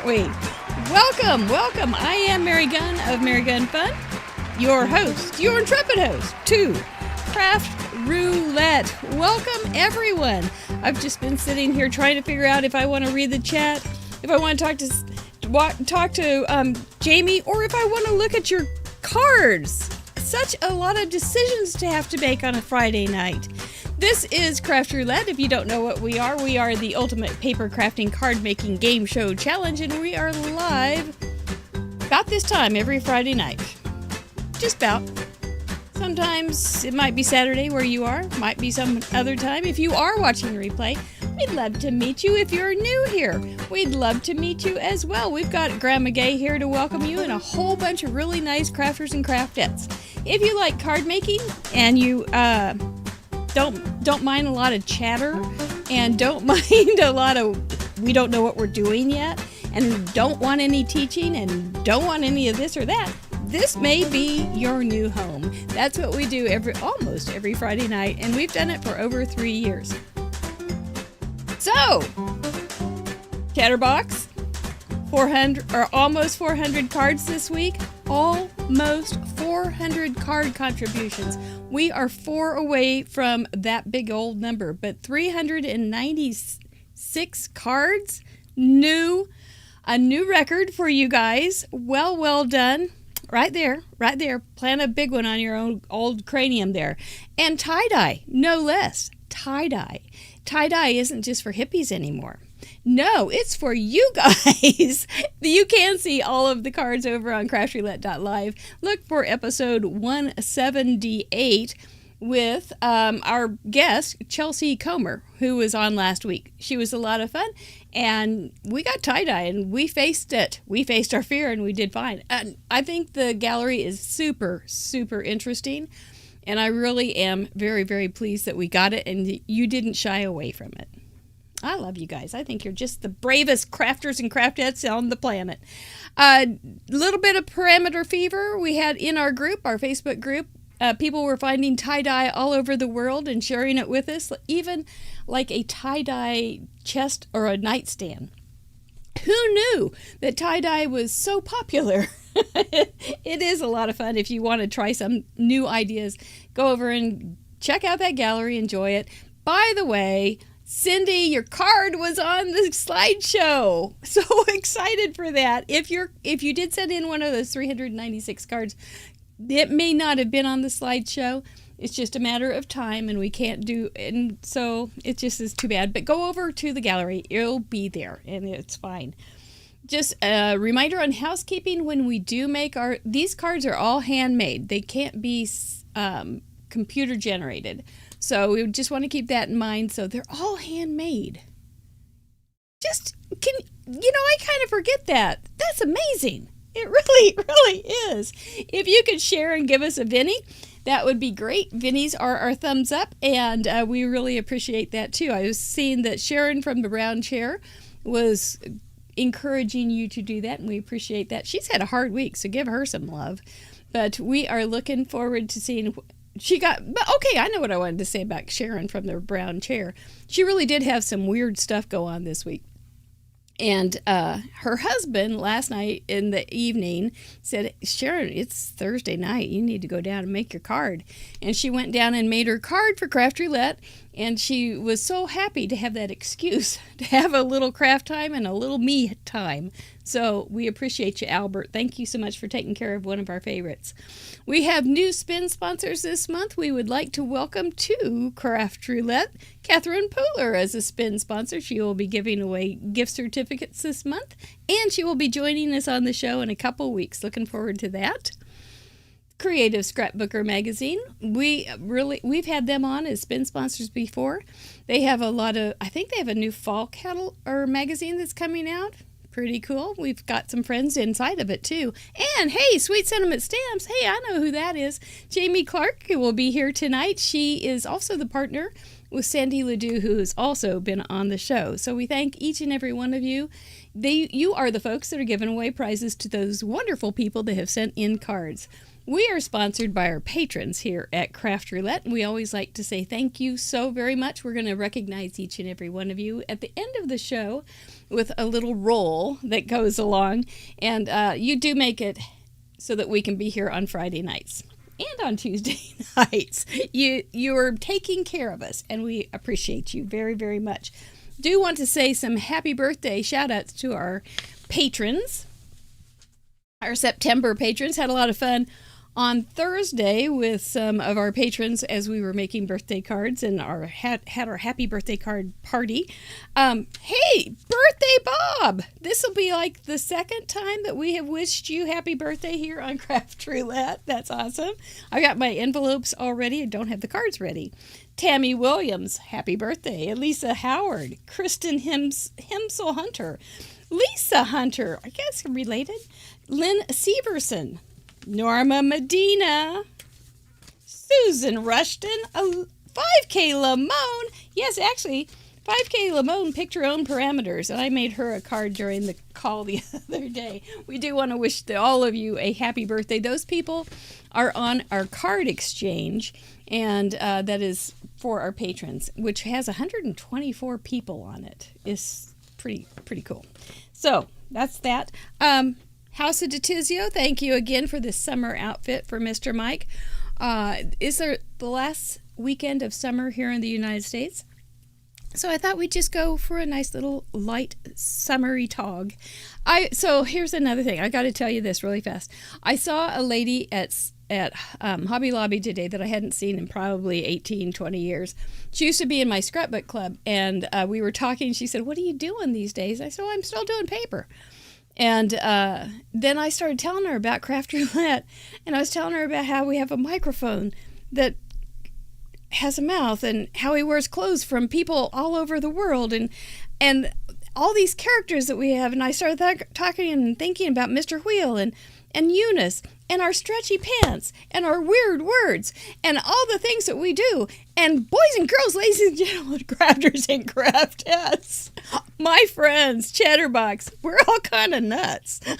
we? Welcome. I am Mary Gunn of Mary Gunn Fun, your host, your intrepid host to Craft Roulette. Welcome, everyone. I've just been sitting here trying to figure out if I want to read the chat, if I want to talk to Jamie, or if I want to look at your cards. Such a lot of decisions to have to make on a Friday night. This is Craft Roulette. If you don't know what we are the ultimate paper crafting card making game show challenge, and we are live about this time every Friday night. Just about. Sometimes it might be Saturday where you are, might be some other time. If you are watching the replay, we'd love to meet you. If you're new here, we'd love to meet you as well. We've got Grandma Gay here to welcome you and a whole bunch of really nice crafters and craftettes. If you like card making and you don't mind a lot of chatter and don't mind a lot of we don't know what we're doing yet and don't want any teaching and don't want any of this or that, this may be your new home. That's what we do almost every Friday night, and we've done it for over 3 years. So, Chatterbox, 400 or almost 400 cards this week. Almost 400 card contributions. We are 4 away from that big old number, but 396 cards. A new record for you guys. Well done. Right there. Plant a big one on your own old cranium there. And tie-dye, no less. Tie-dye. Tie-dye isn't just for hippies anymore. No, it's for you guys. You can see all of the cards over on craftroulette.live. Look for episode 178 with our guest, Chelsea Comer, who was on last week. She was a lot of fun, and we got tie-dye, and we faced it. We faced our fear, and we did fine. And I think the gallery is super, super interesting, and I really am very, very pleased that we got it, and you didn't shy away from it. I love you guys. I think you're just the bravest crafters and craftettes on the planet. A little bit of parameter fever we had in our group, our Facebook group. People were finding tie-dye all over the world and sharing it with us, even like a tie-dye chest or a nightstand. Who knew that tie-dye was so popular? It is a lot of fun. If you want to try some new ideas, go over and check out that gallery, enjoy it. By the way, Cindy, your card was on the slideshow. So excited for that. If you did send in one of those 396 cards, it may not have been on the slideshow. It's just a matter of time, and we can't do, and so it just is too bad. But go over to the gallery. It'll be there, and it's fine. Just a reminder on housekeeping, when we do make these cards are all handmade. They can't be computer generated. So we just want to keep that in mind. So they're all handmade. I kind of forget that. That's amazing. It really is. If you could share and give us a Vinny, that would be great. Vinnies are our thumbs up, and we really appreciate that too. I was seeing that Sharon from the Brown Chair was encouraging you to do that, and we appreciate that. She's had a hard week, so give her some love. But we are looking forward to seeing I know what I wanted to say about Sharon from the Brown Chair. She really did have some weird stuff go on this week. And her husband last night in the evening said, Sharon, it's Thursday night. You need to go down and make your card. And she went down and made her card for Craft Roulette. And she was so happy to have that excuse to have a little craft time and a little me time. So we appreciate you, Albert. Thank you so much for taking care of one of our favorites. We have new spin sponsors this month. We would like to welcome to Craft Roulette Catherine Pooler as a spin sponsor. She will be giving away gift certificates this month, and she will be joining us on the show in a couple weeks. Looking forward to that. Creative Scrapbooker Magazine. We've had them on as spin sponsors before. They have I think they have a new fall magazine that's coming out. Pretty cool. We've got some friends inside of it too. And hey, Sweet Sentiment Stamps. Hey, I know who that is. Jammie Clark will be here tonight. She is also the partner with Sandy Ledoux, who has also been on the show. So we thank each and every one of you. You are the folks that are giving away prizes to those wonderful people that have sent in cards. We are sponsored by our patrons here at Craft Roulette, and we always like to say thank you so very much. We're going to recognize each and every one of you at the end of the show with a little roll that goes along, and you do make it so that we can be here on Friday nights and on Tuesday nights. You are taking care of us, and we appreciate you very, very much. Do want to say some happy birthday shout-outs to our patrons. Our September patrons had a lot of fun on Thursday with some of our patrons as we were making birthday cards and had our happy birthday card party. Hey, birthday Bob! This will be like the second time that we have wished you happy birthday here on Craft Roulette. That's awesome. I got my envelopes already. I don't have the cards ready. Tammy Williams, happy birthday. Elisa Howard, Kristen Himsel Hunter, Lisa Hunter, I guess related. Lynn Severson, Norma Medina, Susan Rushton, 5K Lamone. Yes, actually, 5K Lamone picked her own parameters, and I made her a card during the call the other day. We do want to wish all of you a happy birthday. Those people are on our card exchange, and that is for our patrons, which has 124 people on it. It's pretty cool. So that's that. House of Detizio, thank you again for this summer outfit for Mr. Mike. Is there the last weekend of summer here in the United States? So I thought we'd just go for a nice little light summery tog. So here's another thing. I got to tell you this really fast. I saw a lady at Hobby Lobby today that I hadn't seen in probably 18, 20 years. She used to be in my scrapbook club, and we were talking. She said, "What are you doing these days?" I said, "Oh, I'm still doing paper." And then I started telling her about Craft Roulette, and I was telling her about how we have a microphone that has a mouth, and how he wears clothes from people all over the world, and all these characters that we have. And I started talking and thinking about Mr. Wheel and Eunice and our stretchy pants and our weird words and all the things that we do. And boys and girls, ladies and gentlemen, crafters and craftettes, my friends, Chatterbox, we're all kind of nuts. And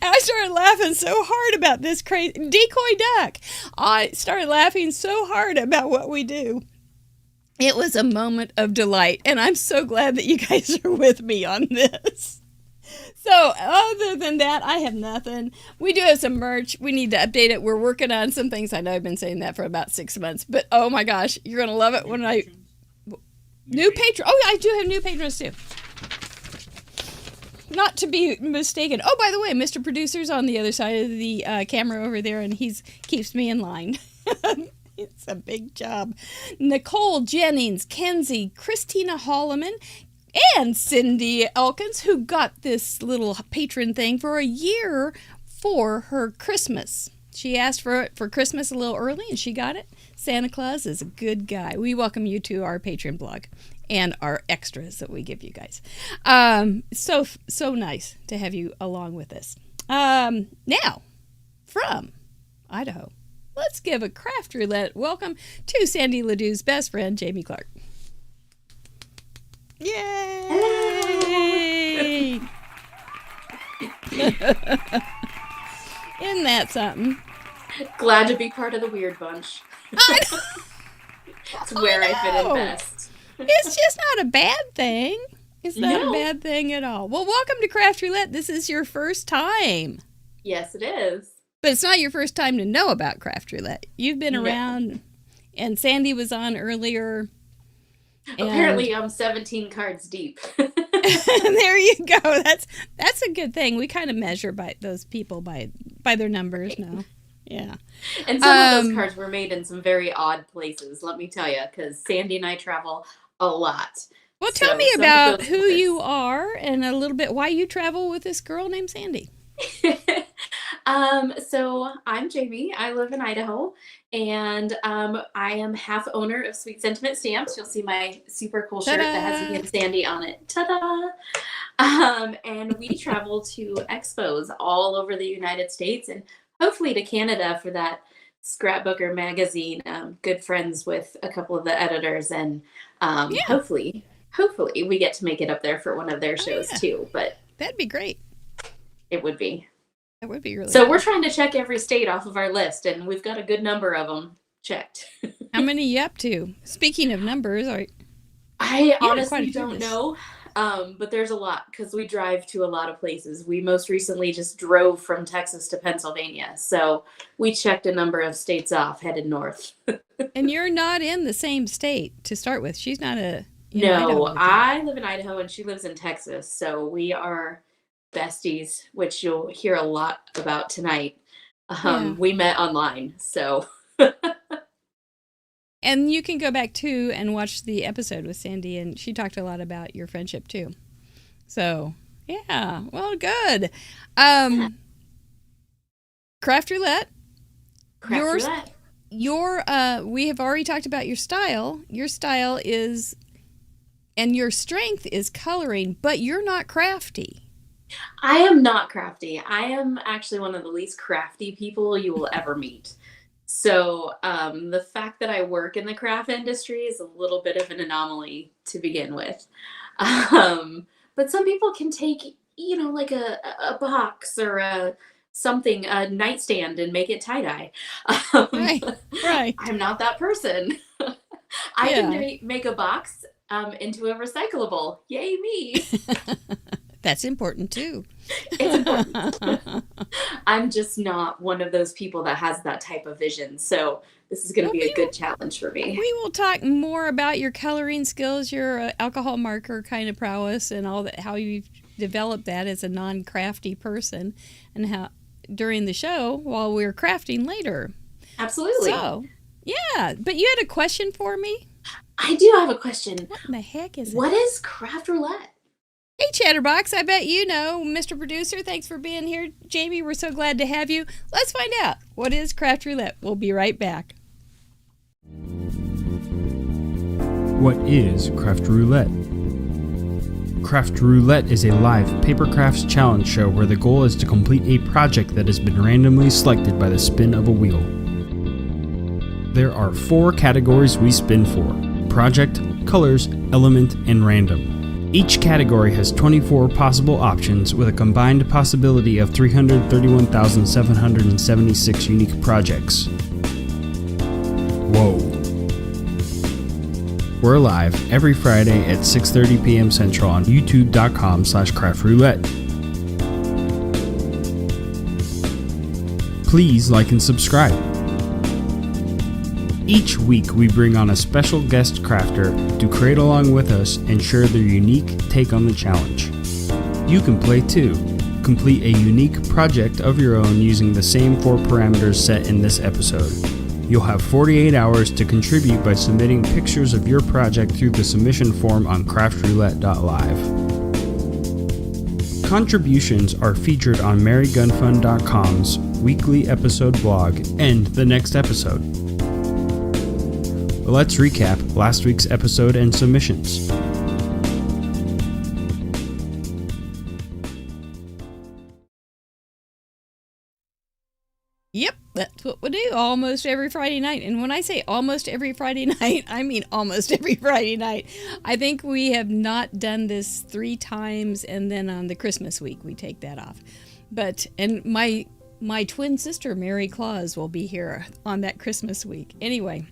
I started laughing so hard about this crazy decoy duck. I started laughing so hard about what we do. It was a moment of delight, and I'm so glad that you guys are with me on this. So other than that, I have nothing. We do have some merch. We need to update it. We're working on some things. I know I've been saying that for about 6 months, but oh my gosh, you're going to love it when new patron. Oh, I do have new patrons too. Not to be mistaken. Oh, by the way, Mr. Producer's on the other side of the camera over there, and he keeps me in line. It's a big job. Nicole Jennings, Kenzie, Christina Holloman, and Cindy Elkins, who got this little patron thing for a year for her Christmas. She asked for it for Christmas a little early, and she got it. Santa Claus is a good guy. We welcome you to our Patreon blog and our extras that we give you guys. So nice to have you along with us. Now, from Idaho, let's give a Craft Roulette welcome to Sandy Ledoux's best friend, Jammie Clark. Yay! Isn't that something? Glad to be part of the weird bunch. It's where I fit in best. It's just not a bad thing. It's not a bad thing at all. Well, welcome to Craft Roulette. This is your first time. Yes, it is. But it's not your first time to know about Craft Roulette. You've been around, and Sandy was on earlier. Apparently, I'm 17 cards deep. There you go. That's a good thing. We kind of measure by those people by their numbers now. Yeah. And some of those cards were made in some very odd places, let me tell you, because Sandy and I travel a lot. Well, tell me about who you are and a little bit why you travel with this girl named Sandy. So I'm Jammie. I live in Idaho, and I am half owner of Sweet Sentiment Stamps. You'll see my super cool shirt that has me and Sandy on it. Ta-da! And we travel to expos all over the United States and hopefully to Canada for that Scrapbooker magazine. Good friends with a couple of the editors, and hopefully we get to make it up there for one of their shows too. But that'd be great. It would be. That would be really So cool. we're trying to check every state off of our list, and we've got a good number of them checked. How many are you up to? Speaking of numbers, I you had quite a honestly few don't this. know, but there's a lot because we drive to a lot of places. We most recently just drove from Texas to Pennsylvania, so we checked a number of states off, headed north. And you're not in the same state to start with. She's not in Idaho No, with you. I live in Idaho and she lives in Texas, so we are besties, which you'll hear a lot about tonight. Yeah. We met online, so And you can go back too and watch the episode with Sandy, and she talked a lot about your friendship too. So, yeah, well, good. Craft Roulette. craft roulette. We have already talked about your style. Your style is, and your strength is coloring, but you're not crafty. I am not crafty. I am actually one of the least crafty people you will ever meet. So the fact that I work in the craft industry is a little bit of an anomaly to begin with. But some people can take, like a box or a nightstand and make it tie-dye. Right, right. I'm not that person. I Yeah. can make a box into a recyclable. Yay me. That's important too. It's important. I'm just not one of those people that has that type of vision. So this is going to be a good challenge for me. We will talk more about your coloring skills, your alcohol marker kind of prowess, and all that. How you've developed that as a non-crafty person, and how during the show while we're crafting later. Absolutely. So, yeah. But you had a question for me. I do have a question. What in the heck is it? What is craft roulette? Hey, Chatterbox, I bet you know, Mr. Producer. Thanks for being here. Jamie, we're so glad to have you. Let's find out. What is Craft Roulette? We'll be right back. What is Craft Roulette? Craft Roulette is a live paper crafts challenge show where the goal is to complete a project that has been randomly selected by the spin of a wheel. There are 4 categories we spin for: project, colors, element, and random. Each category has 24 possible options with a combined possibility of 331,776 unique projects. Whoa. We're live every Friday at 6:30 p.m. Central on youtube.com/craftroulette. Please like and subscribe. Each week we bring on a special guest crafter to create along with us and share their unique take on the challenge. You can play too. Complete a unique project of your own using the same 4 parameters set in this episode. You'll have 48 hours to contribute by submitting pictures of your project through the submission form on craftroulette.live. Contributions are featured on marygunfund.com's weekly episode blog and the next episode. Let's recap last week's episode and submissions. Yep, that's what we do almost every Friday night. And when I say almost every Friday night, I mean almost every Friday night. I think we have not done this 3 times, and then on the Christmas week we take that off. And my twin sister, Mary Claus, will be here on that Christmas week. Anyway,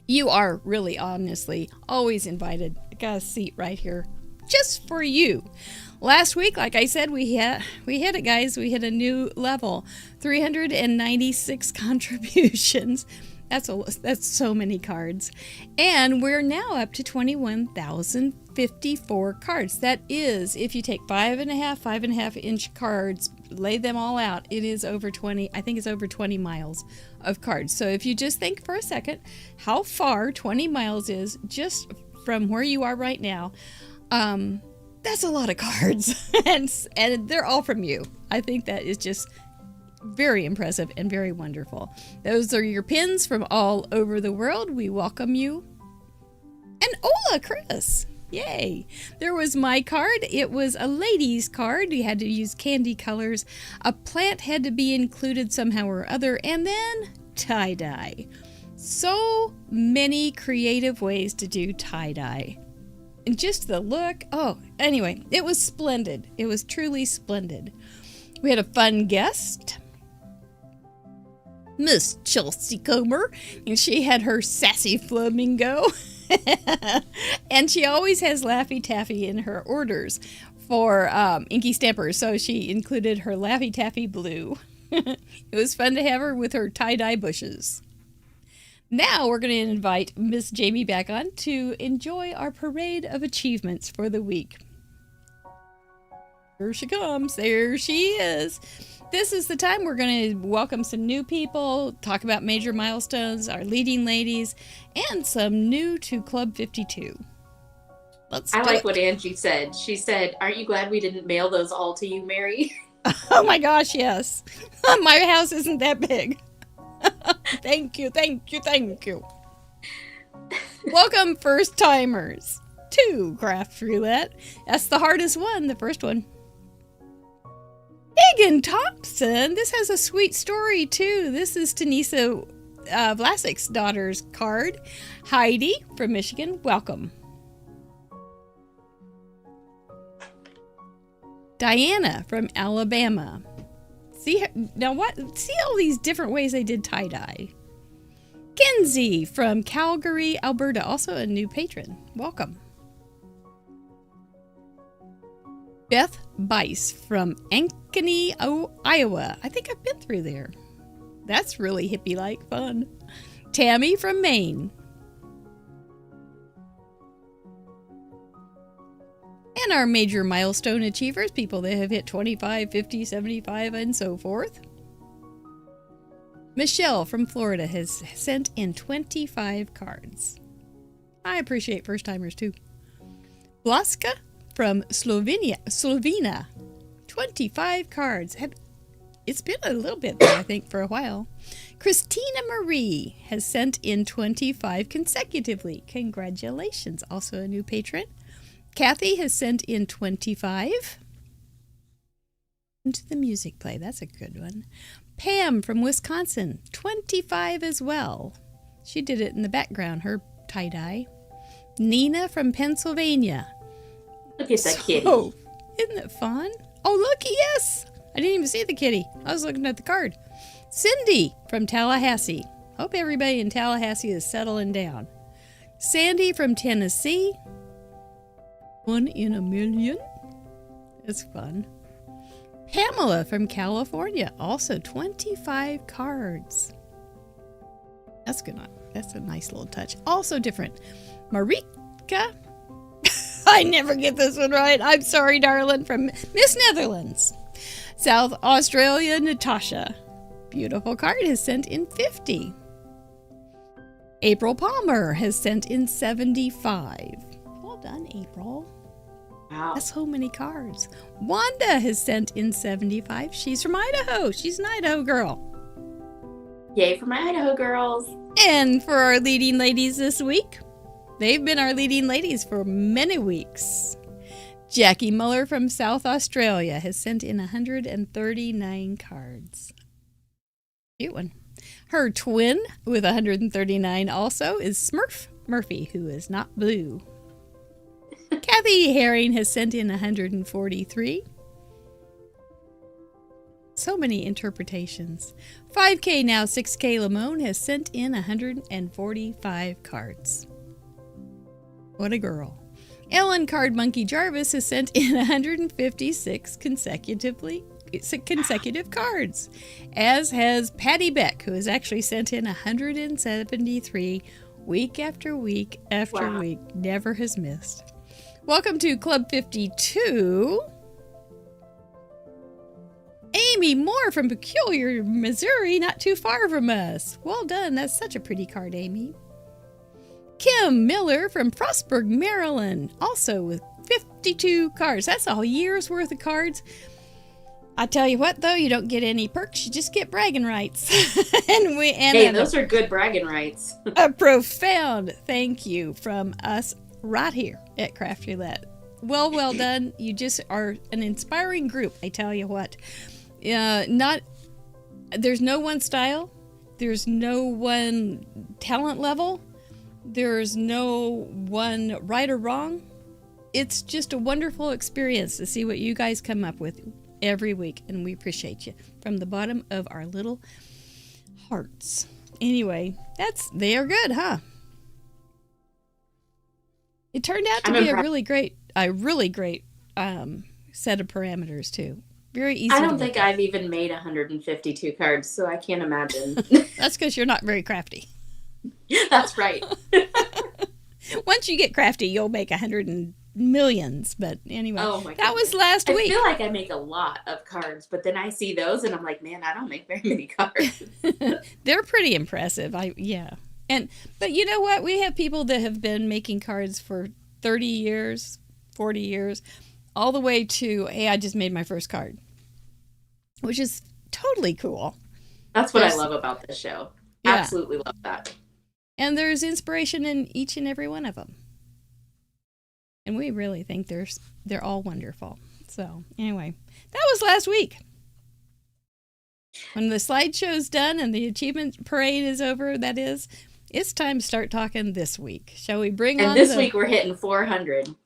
you are really, honestly, always invited. I got a seat right here just for you. Last week, like I said, we hit it, guys. We hit a new level. 396 contributions. That's so many cards. And we're now up to 21,054 cards. That is, if you take 5.5 inch cards, lay them all out, it is over 20, I think it's over 20 miles of cards. So if you just think for a second how far 20 miles is just from where you are right now, that's a lot of cards. and they're all from you. I think that is just very impressive and very wonderful. Those are your pins from all over the world. We welcome you. And hola, Chris. Yay. There was my card. It was a lady's card. You had to use candy colors. A plant had to be included somehow or other. And then tie-dye. So many creative ways to do tie-dye. And just the look. Oh, anyway, it was splendid. It was truly splendid. We had a fun guest, Miss Chelsea Comer, and she had her sassy flamingo. And she always has Laffy Taffy in her orders for Inky Stampers, so she included her Laffy Taffy blue. It was fun to have her with her tie-dye bushes. Now we're going to invite Miss Jammie back on to enjoy our parade of achievements for the week. Here she comes. There she is. This is the time we're going to welcome some new people, talk about major milestones, our leading ladies, and some new to Club 52. I like what Angie said. She said, "Aren't you glad we didn't mail those all to you, Mary?" Oh my gosh, yes. My house isn't that big. Thank you, thank you, thank you. Welcome, first timers, to Craft Roulette. That's the hardest one, the first one. Megan Thompson. This has a sweet story, too. This is Tanisa Vlasic's daughter's card. Heidi from Michigan, welcome. Diana from Alabama. See all these different ways they did tie-dye. Kenzie from Calgary, Alberta, also a new patron. Welcome. Beth Bice from Ankeny, Iowa. I think I've been through there. That's really hippie-like fun. Tammy from Maine. And our major milestone achievers, people that have hit 25, 50, 75, and so forth. Michelle from Florida has sent in 25 cards. I appreciate first-timers, too. Blaska from Slovenia, 25 cards. It's been a little bit there, I think, for a while. Christina Marie has sent in 25 consecutively. Congratulations. Also a new patron. Kathy has sent in 25. Into the music play. That's a good one. Pam from Wisconsin, 25 as well. She did it in the background, her tie-dye. Nina from Pennsylvania. Look at that kitty. Oh, isn't it fun? Oh, look, yes. I didn't even see the kitty. I was looking at the card. Cindy from Tallahassee. Hope everybody in Tallahassee is settling down. Sandy from Tennessee. 1 in a million. It's fun. Pamela from California. Also 25 cards. That's good. That's a nice little touch. Also different. Marika. I never get this one right. I'm sorry, darling. From Miss Netherlands. South Australia, Natasha. Beautiful card has sent in 50. April Palmer has sent in 75. Well done, April. Wow. That's so many cards. Wanda has sent in 75. She's from Idaho. She's an Idaho girl. Yay for my Idaho girls. And for our leading ladies this week, they've been our leading ladies for many weeks. Jackie Muller from South Australia has sent in 139 cards. Cute one. Her twin with 139 also is Smurf Murphy, who is not blue. Kathy Herring has sent in 143. So many interpretations. 5K now 6K Lamone has sent in 145 cards. What a girl. Ellen Card Monkey Jarvis has sent in 156 consecutive cards, as has Patty Beck, who has actually sent in 173 week after week after week. Never has missed. Welcome to Club 52. Amy Moore from Peculiar, Missouri, not too far from us. Well done. That's such a pretty card, Amy. Kim Miller from Frostburg, Maryland, also with 52 cards. That's a whole year's worth of cards. I tell you what, though, you don't get any perks. You just get bragging rights. Those are good bragging rights. A profound thank you from us right here at Craft Roulette. Well done. You just are an inspiring group, I tell you what. There's no one style. There's no one talent level. There's no one right or wrong. It's just a wonderful experience to see what you guys come up with every week, and we appreciate you from the bottom of our little hearts. Anyway, they are good, huh? It turned out to be a really great set of parameters too. Very easy. I don't think I've even made 152 cards, so I can't imagine. That's because you're not very crafty. That's right. Once you get crafty, you'll make 100 and millions. But anyway, that was last week. I feel like I make a lot of cards, but then I see those and I'm like, man, I don't make very many cards. They're pretty impressive. But you know what? We have people that have been making cards for 30 years, 40 years, all the way to, hey, I just made my first card, which is totally cool. That's what I love about this show. Yeah. Absolutely love that. And there's inspiration in each and every one of them. And we really think they're all wonderful. So anyway, that was last week. When the slideshow's done and the achievement parade is over, it's time to start talking this week. Shall we bring on And this week we're hitting 400.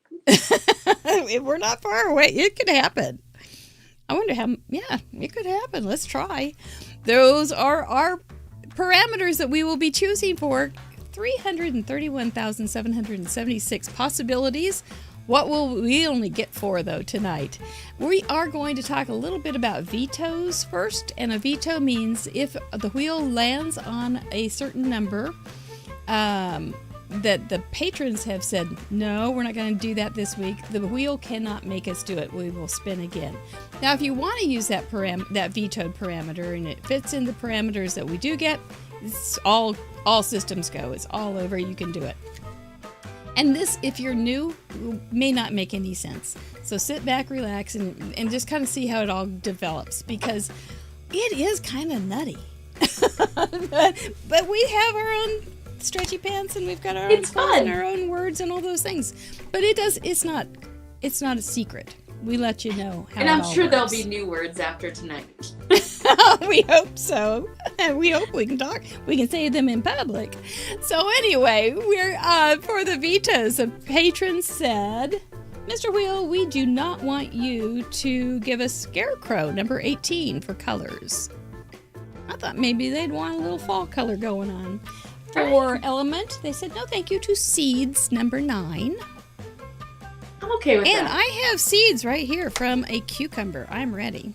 We're not far away. It could happen. I wonder it could happen. Let's try. Those are our parameters that we will be choosing for 331,776 possibilities. What will we only get 4 though tonight? We are going to talk a little bit about vetoes first, and a veto means if the wheel lands on a certain number that the patrons have said, no, we're not going to do that this week. The wheel cannot make us do it. We will spin again. Now, if you want to use that vetoed parameter and it fits in the parameters that we do get, it's all systems go. It's all over. You can do it. And this, if you're new, may not make any sense. So sit back, relax, and just kind of see how it all develops, because it is kind of nutty. but we have our own stretchy pants, and we've got our own spells and our own words and all those things. But it's not a secret. We let you know how. And I'm sure works. There'll be new words after tonight. We hope so. We hope we can talk. We can say them in public. So anyway, we're for the vetoes. A patron said, Mr. Wheel, we do not want you to give us Scarecrow number 18 for colors. I thought maybe they'd want a little fall color going on. For element, they said no thank you to Seeds number 9. I'm okay with that. And I have seeds right here from a cucumber. I'm ready.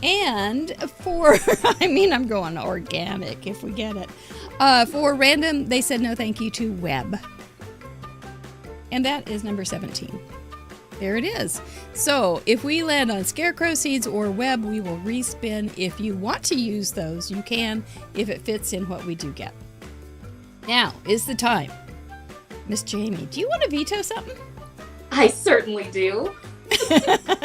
And for, I'm going organic if we get it. For random, they said no thank you to Web. And that is number 17. There it is. So if we land on Scarecrow seeds or Web, we will respin. If you want to use those, you can, if it fits in what we do get. Now is the time. Miss Jammie, do you want to veto something? I certainly do.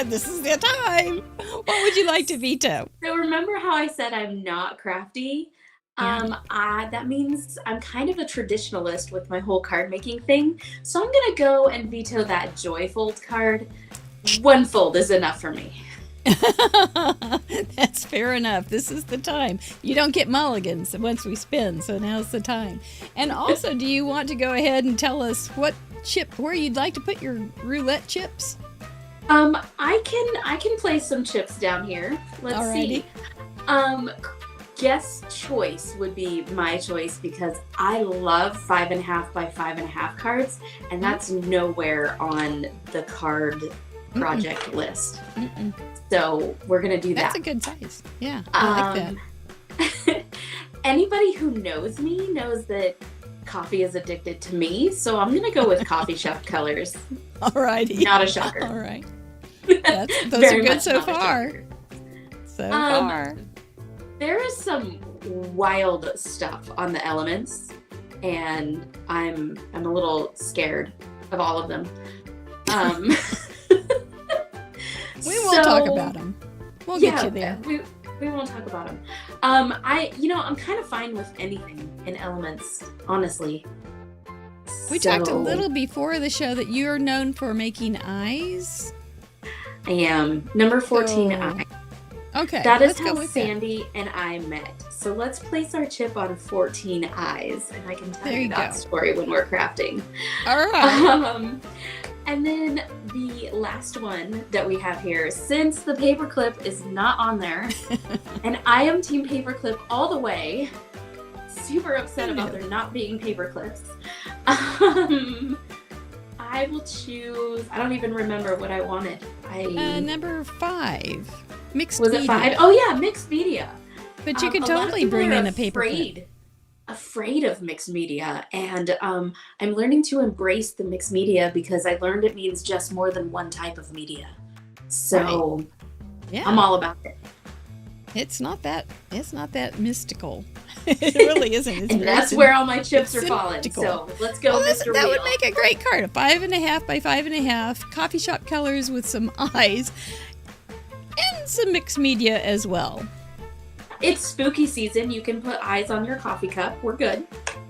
This is the time. What would you like to veto? So remember how I said I'm not crafty? Yeah. That means I'm kind of a traditionalist with my whole card making thing. So I'm going to go and veto that Joy Fold card. 1 fold is enough for me. That's fair enough. This is the time. You don't get mulligans once we spin, so now's the time. And also, do you want to go ahead and tell us where you'd like to put your roulette chips? I can place some chips down here. Let's Alrighty. see. Guess choice would be my choice, because I love 5.5 by 5.5 cards, and that's nowhere on the card project list. So we're gonna do that. That's a good size. Yeah, I like that. Anybody who knows me knows that coffee is addicted to me, so I'm gonna go with coffee shop colors. Alrighty. Not a shocker. All right. Those are good so far. So far. There is some wild stuff on the elements, and I'm a little scared of all of them. We won't talk about them. We'll get you there. We won't talk about them. I'm kind of fine with anything in elements, honestly. We talked a little before the show that you're known for making eyes. I am. Number 14, eye. Okay. That is how Sandy and I met. So let's place our chip on 14 eyes, and I can tell you that story when we're crafting. All right. And then the last one that we have here, since the paperclip is not on there, and I am team paperclip all the way, super upset about there not being paperclips. I will choose, I don't even remember what I wanted. Number 5, mixed Was media. it 5? Oh yeah, mixed media. But you could totally bring in a paperclip. Afraid of mixed media, and I'm learning to embrace the mixed media because I learned it means just more than one type of media. So yeah, I'm all about it. It's not that mystical. It really isn't. It's and that's where all my chips are falling. So let's go, Mr. That Wheel. would make a great card. A 5.5 by 5.5, coffee shop colors with some eyes, and some mixed media as well. It's spooky season. You can put eyes on your coffee cup. We're good.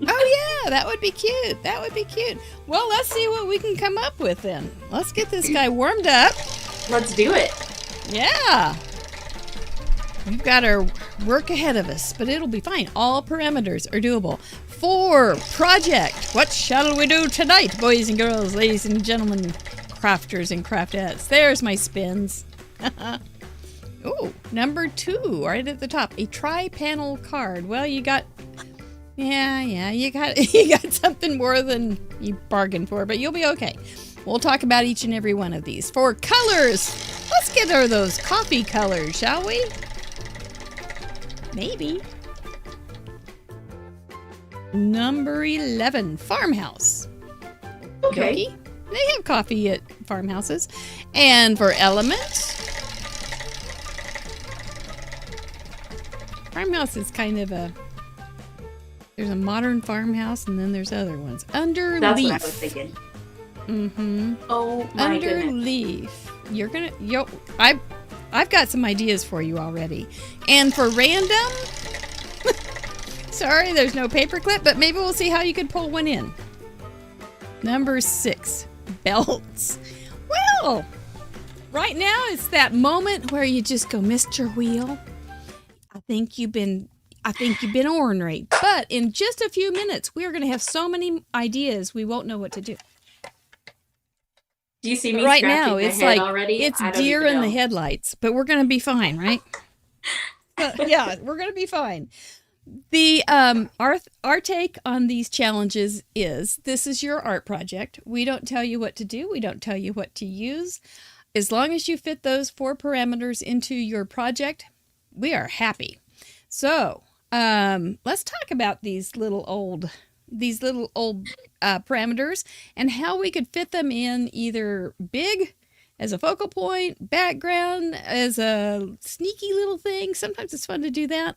Oh yeah, that would be cute. That would be cute. Well, let's see what we can come up with then. Let's get this guy warmed up. Let's do it. Yeah. We've got our work ahead of us, but it'll be fine. All parameters are doable. For project, what shall we do tonight, boys and girls, ladies and gentlemen, crafters and craftettes? There's my spins. Ooh, number 2, right at the top, a tri-panel card. Well, you got you got something more than you bargained for, but you'll be okay. We'll talk about each and every one of these. For colors, let's get her those coffee colors, shall we? Maybe. Number 11, farmhouse. Okay. They have coffee at farmhouses. And for elements, farmhouse is kind of there's a modern farmhouse and then there's other ones. Underleaf. That's what I was thinking. Mm-hmm. Oh my goodness. Underleaf. I've got some ideas for you already. And for random, sorry, there's no paperclip, but maybe we'll see how you could pull one in. Number 6, belts. Well, right now it's that moment where you just go, Mr. Wheel, I think you've been ornery. But in just a few minutes, we're going to have so many ideas, we won't know what to do. Do you see me right scratching now? my It's head like already? it's I don't deer even in the know. headlights, but we're going to be fine, right? Yeah, we're going to be fine. The our take on these challenges is this is your art project. We don't tell you what to do. We don't tell you what to use. As long as you fit those 4 parameters into your project, we are happy. So let's talk about these little old parameters and how we could fit them in either big as a focal point, background as a sneaky little thing. Sometimes it's fun to do that.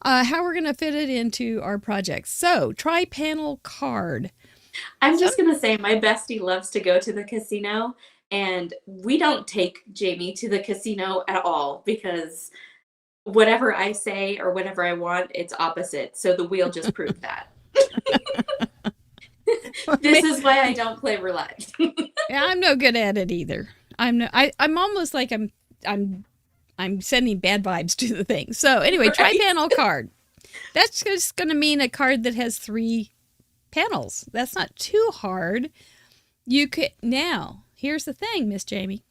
How we're going to fit it into our projects. So tri-panel card. I'm just going to say my bestie loves to go to the casino, and we don't take Jamie to the casino at all because whatever I say or whatever I want, it's opposite. So the wheel just proved that. This is why I don't play roulette. Yeah, I'm no good at it either. I'm almost like I'm sending bad vibes to the thing. So anyway, Right. tri-panel card. That's just going to mean a card that has 3 panels. That's not too hard. You could now. Here's the thing, Miss Jamie.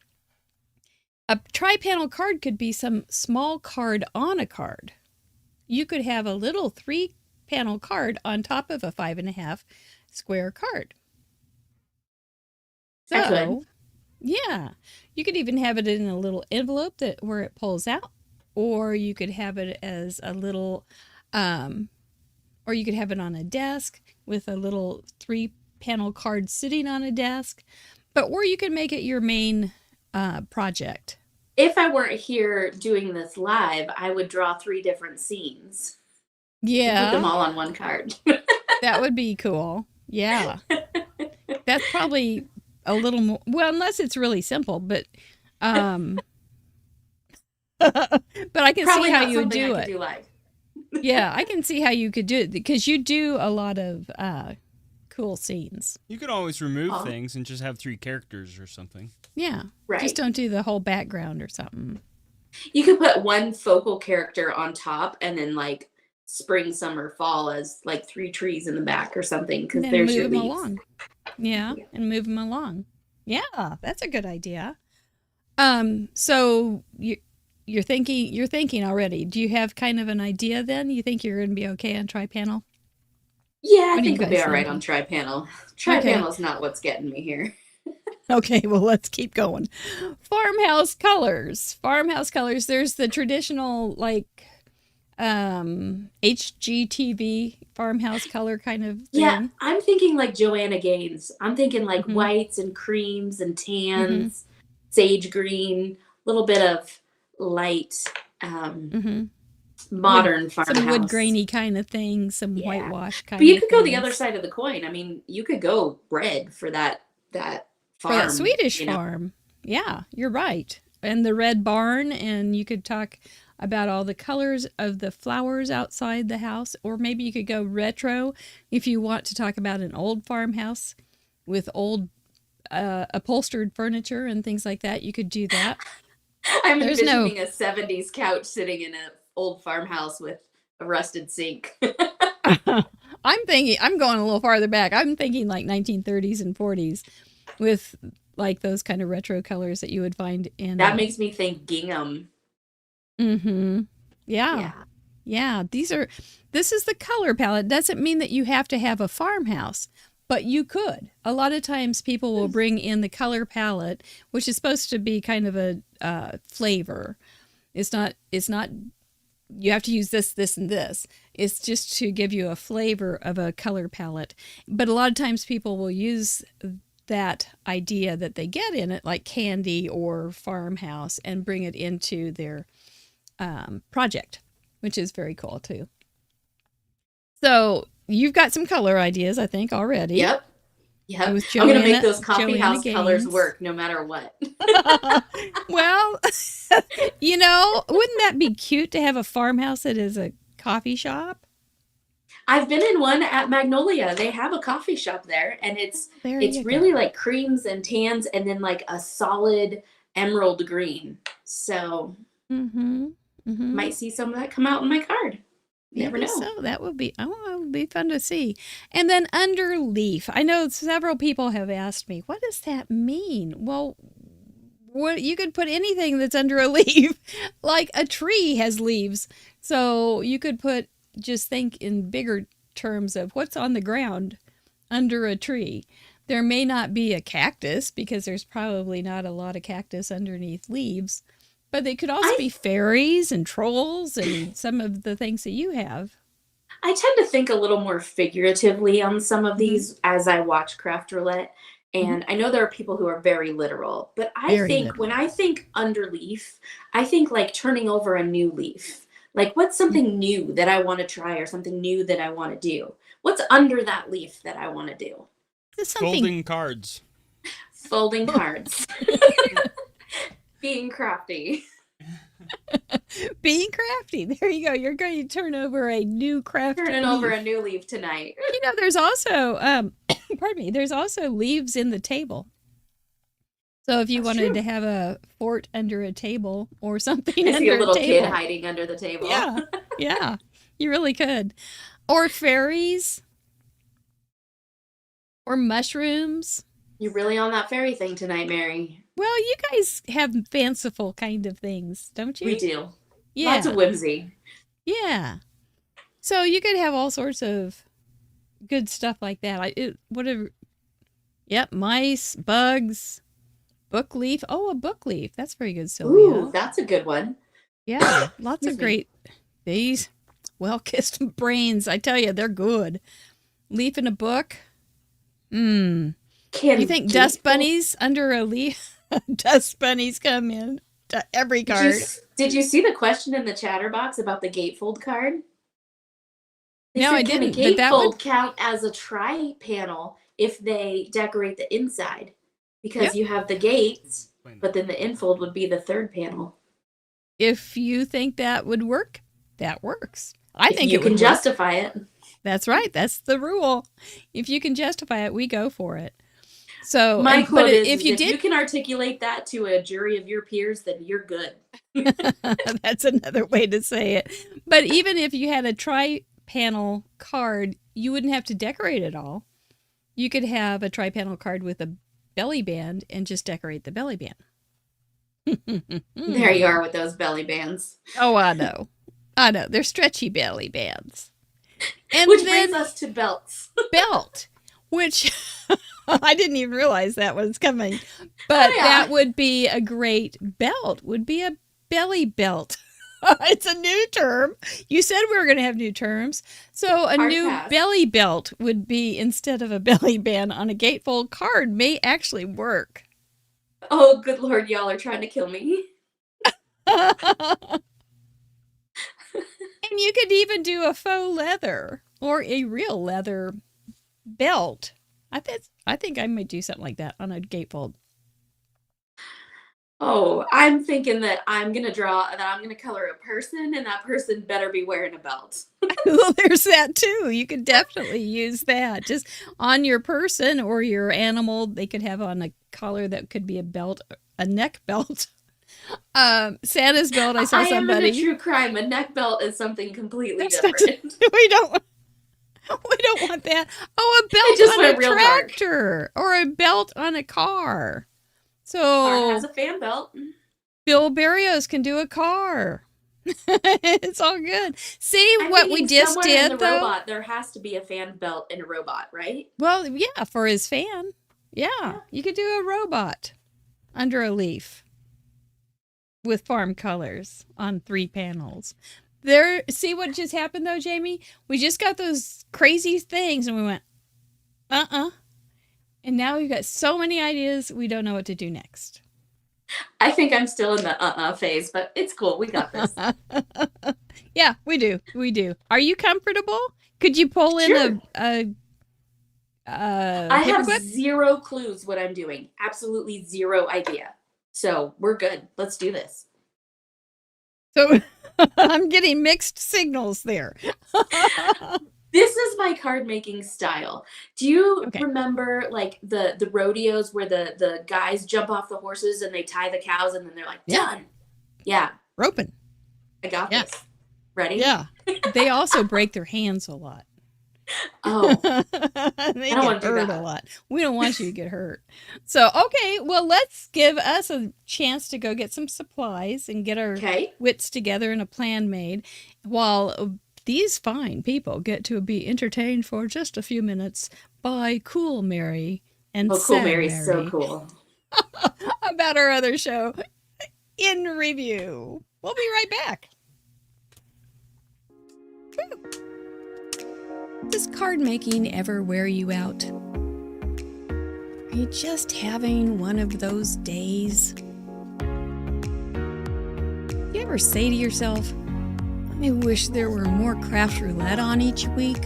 A tri-panel card could be some small card on a card. You could have a little 3-panel card on top of a 5.5 square card. I could. So, yeah, you could even have it in a little envelope where it pulls out, or you could have it as a little, or you could have it on a desk with a little 3-panel card sitting on a desk, or you could make it your main project. If I weren't here doing this live, I would draw 3 different scenes. Yeah, Put them all on one card. that would be cool. Yeah, that's probably a little more, well, unless it's really simple, but but I can Probably see how not you would something do I it. could do live. Yeah, I can see how you could do it because you do a lot of cool scenes. You could always remove Aw. things and just have 3 characters or something. Yeah, Right. just don't do the whole background or something. You could put one focal character on top and then like spring, summer, fall as like 3 trees in the back or something because And then there's move your them leaves. along. Yeah, and move them along. Yeah, that's a good idea. So you're thinking already. Do you have kind of an idea then? You think you're going to be okay on tri-panel? Yeah, I What are you think we'll be guys all right on thinking? tri-panel. Okay. Tri-panel's not what's getting me here. Okay, well, let's keep going. Farmhouse colors. Farmhouse colors. There's the traditional, like, HGTV farmhouse color kind of Yeah, thing. I'm thinking like Joanna Gaines. I'm thinking like Mm-hmm. whites and creams and Mm-hmm. tans, sage green, a little bit of light, um, Mm-hmm. modern Some wood farmhouse. grainy kind of thing, some Yeah. whitewash But kind you of could go the other things. side of the coin. I mean, you could go red for that For that farm, Swedish you know. farm. Yeah, you're right. And the red barn, and you could talk about all the colors of the flowers outside the house, or maybe you could go retro if you want to talk about an old farmhouse with old upholstered furniture and things like that. You could do that. I'm There's no envisioning a 70s couch sitting in an old farmhouse with a rusted sink. I'm going a little farther back. I'm thinking like 1930s and 40s with like those kind of retro colors that you would find in That makes me think gingham. Mm-hmm. Yeah. Yeah. Yeah. This is the color palette. Doesn't mean that you have to have a farmhouse, but you could. A lot of times people will bring in the color palette, which is supposed to be kind of a flavor. It's not you have to use this, and this. It's just to give you a flavor of a color palette. But a lot of times people will use that idea that they get in it, like candy or farmhouse, and bring it into their project, which is very cool too. So you've got some color ideas, I think, already. Yep. It was I'm going to make Joanna those coffee Joanna house colors Gaines. work no matter what. Well, wouldn't that be cute to have a farmhouse that is a coffee shop? I've been in one at Magnolia. They have a coffee shop there, and it's There you really go. like creams and tans and then like a solid emerald green. So Mm-hmm. Mm-hmm. might see some of that come out in my card. You never Maybe know. so. That would be fun to see. And then underleaf. I know several people have asked me, what does that mean? Well, what you could put anything that's under a leaf. Like a tree has leaves. So you could just think in bigger terms of what's on the ground under a tree. There may not be a cactus because there's probably not a lot of cactus underneath leaves. But they could also be fairies and trolls and some of the things that you have. I tend to think a little more figuratively on some of Mm-hmm. these as I watch Craft Roulette. And I know there are people who are very literal, but I Very think literal. when I think underleaf, I think like turning over a new leaf. Like what's something new that I want to try or something new that I want to do? What's under that leaf that I want to do? Just something. Folding cards. Folding cards. Being crafty. Being crafty. There you go. You're going to turn over a new craft Turning leaf. over a new leaf tonight. There's also, pardon me, there's also leaves in the table. So if you That's wanted true. to have a fort under a table or something I see a under little a table. kid hiding under the table. Yeah, yeah, you really could. Or fairies. Or mushrooms. You're really on that fairy thing tonight, Mary. Well, you guys have fanciful kind of things, don't you? We do. Yeah. Lots of whimsy. Yeah. So you could have all sorts of good stuff like that. Whatever. Yep, mice, bugs, book leaf. Oh, a book leaf. That's very good, Sylvia. Ooh, that's a good one. Yeah, lots of Excuse me. great. These well-kissed brains, I tell you, they're good. Leaf in a book. You think dust bunnies under a leaf? Dust bunnies come in to every card. Did you see the question in the chatter box about the gatefold card? They No, said, I can didn't, a but that gatefold would- count as a tri-panel if they decorate the inside? Because Yeah. you have the gates, but then the infold would be the third panel. If you think that would work, that works. I think you it can would work. justify it. That's right. That's the rule. If you can justify it, we go for it. So, My quote but is, if you you did, can articulate that to a jury of your peers, then you're good. that's another way to say it. But even if you had a tri-panel card, you wouldn't have to decorate it all. You could have a tri-panel card with belly band and just decorate the belly band. There you are with those belly bands. Oh, I know. They're stretchy belly bands. And Which then brings us to belts. belt, which I didn't even realize that was coming. But that would be a great belt, would be a belly belt. It's a new term. You said we were going to have new terms. So a new belly belt would be, instead of a belly band on a gatefold card, may actually work. Oh, good Lord, y'all are trying to kill me. And you could even do a faux leather or a real leather belt. I think I might do something like that on a gatefold. Oh, I'm thinking that I'm going to color a person, and that person better be wearing a belt. Well, there's that too. You could definitely use that just on your person or your animal. They could have on a collar that could be a belt, a neck belt. Santa's belt. I saw somebody. I am in a true crime. A neck belt is something completely different. We don't want that. Oh, a belt on a tractor or a belt on a car. So Car has a fan belt. Bill Barrios can do a car. It's all good. See what we just did, in the though? Robot, there has to be a fan belt in a robot, right? Well, yeah, for his fan. Yeah, you could do a robot under a leaf with farm colors on 3 panels. There. See what just happened, though, Jamie? We just got those crazy things, and we went, And now we've got so many ideas, we don't know what to do next. I think I'm still in the phase, but it's cool. We got this. Yeah, we do. We do. Are you comfortable? Could you pull in a I have zero clues what I'm doing. Absolutely zero idea. So we're good. Let's do this. So I'm getting mixed signals there. This is my card making style. Do you remember like the rodeos where the guys jump off the horses and they tie the cows and then they're like, done. Yeah. Roping. I got this. Ready? Yeah. They also break their hands a lot. Oh. They get hurt a lot. We don't want you to get hurt. So, okay, well, let's give us a chance to go get some supplies and get our wits together and a plan made while these fine people get to be entertained for just a few minutes by Cool Mary and Cool Mary's so cool. About our other show, In Review. We'll be right back. Woo. Does card making ever wear you out? Are you just having one of those days? Do you ever say to yourself, I wish there were more craft roulette on each week?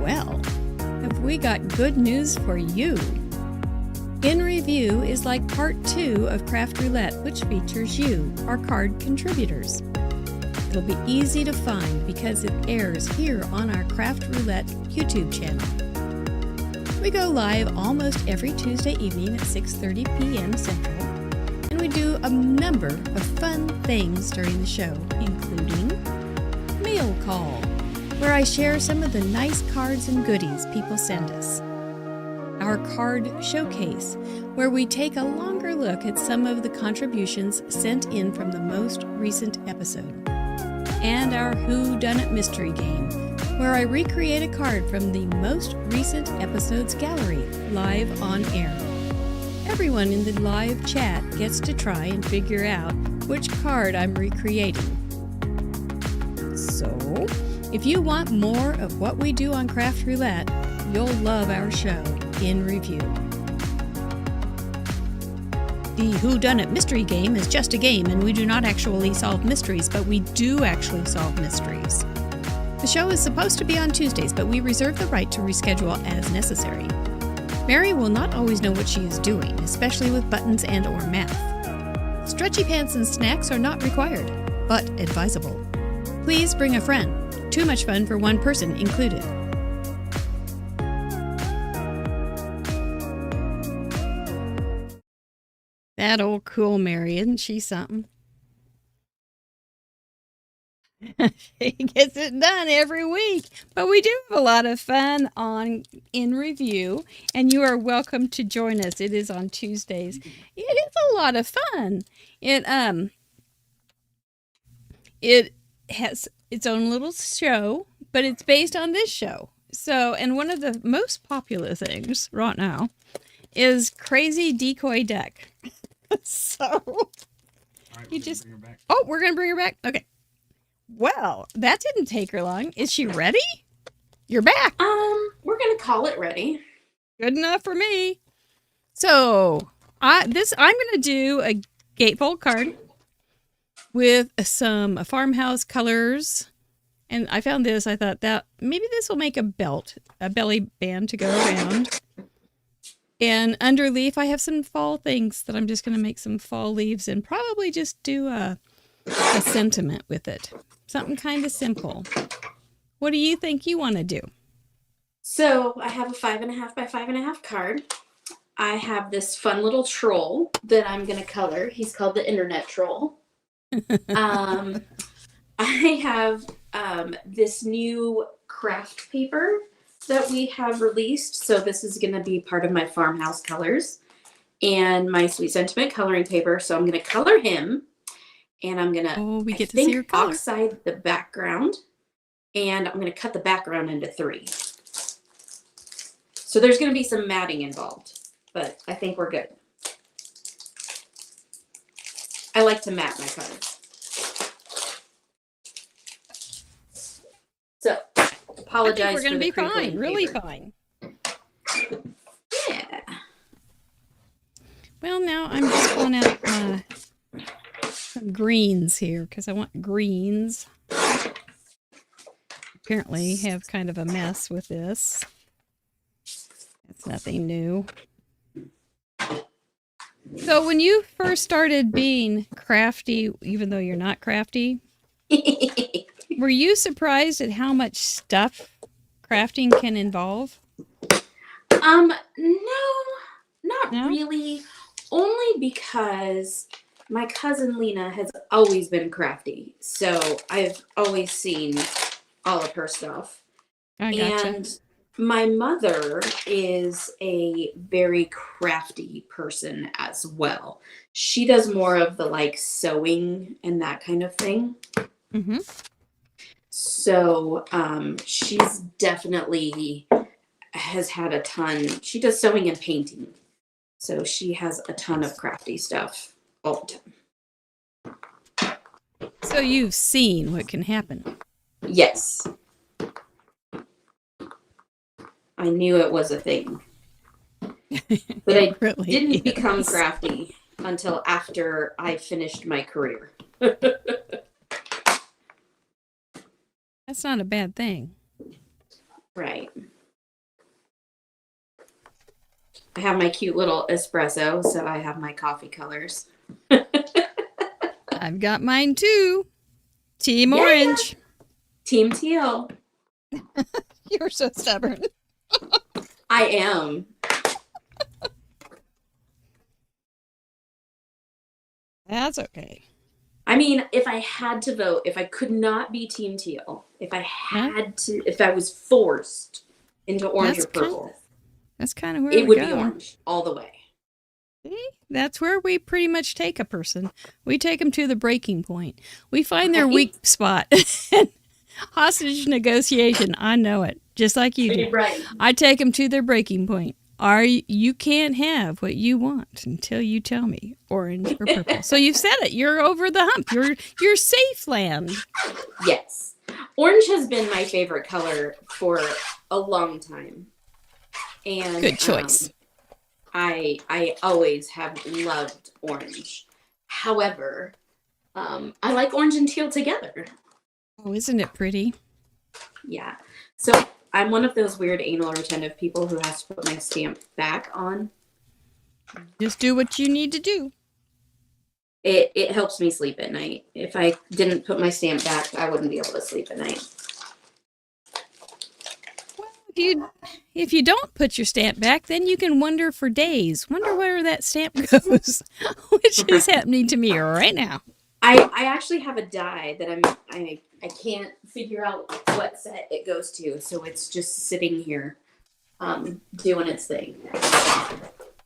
Well, have we got good news for you? In Review is like part 2 of Craft Roulette, which features you, our card contributors. It'll be easy to find because it airs here on our Craft Roulette YouTube channel. We go live almost every Tuesday evening at 6:30 p.m. Central, and we do a number of fun things during the show, including Mail Call, where I share some of the nice cards and goodies people send us. Our Card Showcase, where we take a longer look at some of the contributions sent in from the most recent episode. And our Who Done It Mystery Game, where I recreate a card from the most recent episode's gallery, live on air. Everyone in the live chat gets to try and figure out which card I'm recreating. So, if you want more of what we do on Craft Roulette, you'll love our show, In Review. The Whodunit Mystery Game is just a game, and we do not actually solve mysteries, but we do actually solve mysteries. The show is supposed to be on Tuesdays, but we reserve the right to reschedule as necessary. Mary will not always know what she is doing, especially with buttons and or math. Stretchy pants and snacks are not required, but advisable. Please bring a friend. Too much fun for one person included. That old Cool Mary, isn't she something? He gets it done every week. But we do have a lot of fun on In Review, and you are welcome to join us. It is on Tuesdays. It is a lot of fun. It has its own little show, but it's based on this show. So, and one of the most popular things right now is Crazy Decoy Duck. So, you just, oh, we're going to bring her back? Okay. Well, that didn't take her long. Is she ready? You're back. We're going to call it ready. Good enough for me. So, I'm going to do a gatefold card with some farmhouse colors. And I found this. I thought that maybe this will make a belly band to go around. And underleaf, I have some fall things that I'm just going to make some fall leaves and probably just do a sentiment with it. Something kind of simple. What do you think you want to do? So I have a 5.5 by 5.5 card. I have this fun little troll that I'm going to color. He's called the Internet Troll. I have this new craft paper that we have released. So this is going to be part of my farmhouse colors and my Sweet Sentiment coloring paper. So I'm going to color him, and I'm going to, see your color. Oxide the background, and I'm going to cut the background into 3. So there's going to be some matting involved, but I think we're good. I like to mat my cards. So, apologize. I think we're going to be fine, paper. really fine. Yeah. Well, now I'm just pulling out my greens here because I want greens. Apparently, have kind of a mess with this. It's nothing new. So, when you first started being crafty, even though you're not crafty, were you surprised at how much stuff crafting can involve? No, really. Only because my cousin Lena has always been crafty. So I've always seen all of her stuff. I gotcha. And my mother is a very crafty person as well. She does more of the like sewing and that kind of thing. Mm-hmm. So she's definitely has had a ton. She does sewing and painting. So she has a ton of crafty stuff all the time. So you've seen what can happen. Yes. I knew it was a thing. But I really didn't become crafty until after I finished my career. That's not a bad thing. Right. I have my cute little espresso, so I have my coffee colors. I've got mine too. Team Orange. Team Teal. You're so stubborn. I am. That's okay. I mean, if I had to vote, if I could not be Team Teal, if I had to, if I was forced into orange or purple, that's kind of where it would be orange all the way. See? That's where we pretty much take a person. We take them to the breaking point. We find their weak spot. Hostage negotiation. I know it. Just like you do. Right. I take them to their breaking point. You can't have what you want until you tell me orange or purple. So you said it. You're over the hump. You're safe land. Yes. Orange has been my favorite color for a long time. And good choice. I always have loved orange. However, I like orange and teal together. Oh, isn't it pretty? Yeah. So I'm one of those weird anal retentive people who has to put my stamp back on. Just do what you need to do. It helps me sleep at night. If I didn't put my stamp back, I wouldn't be able to sleep at night. Well, if you don't put your stamp back, then you can wonder for days. Wonder where that stamp goes, which is happening to me right now. I actually have a die that I can't figure out what set it goes to, so it's just sitting here doing its thing.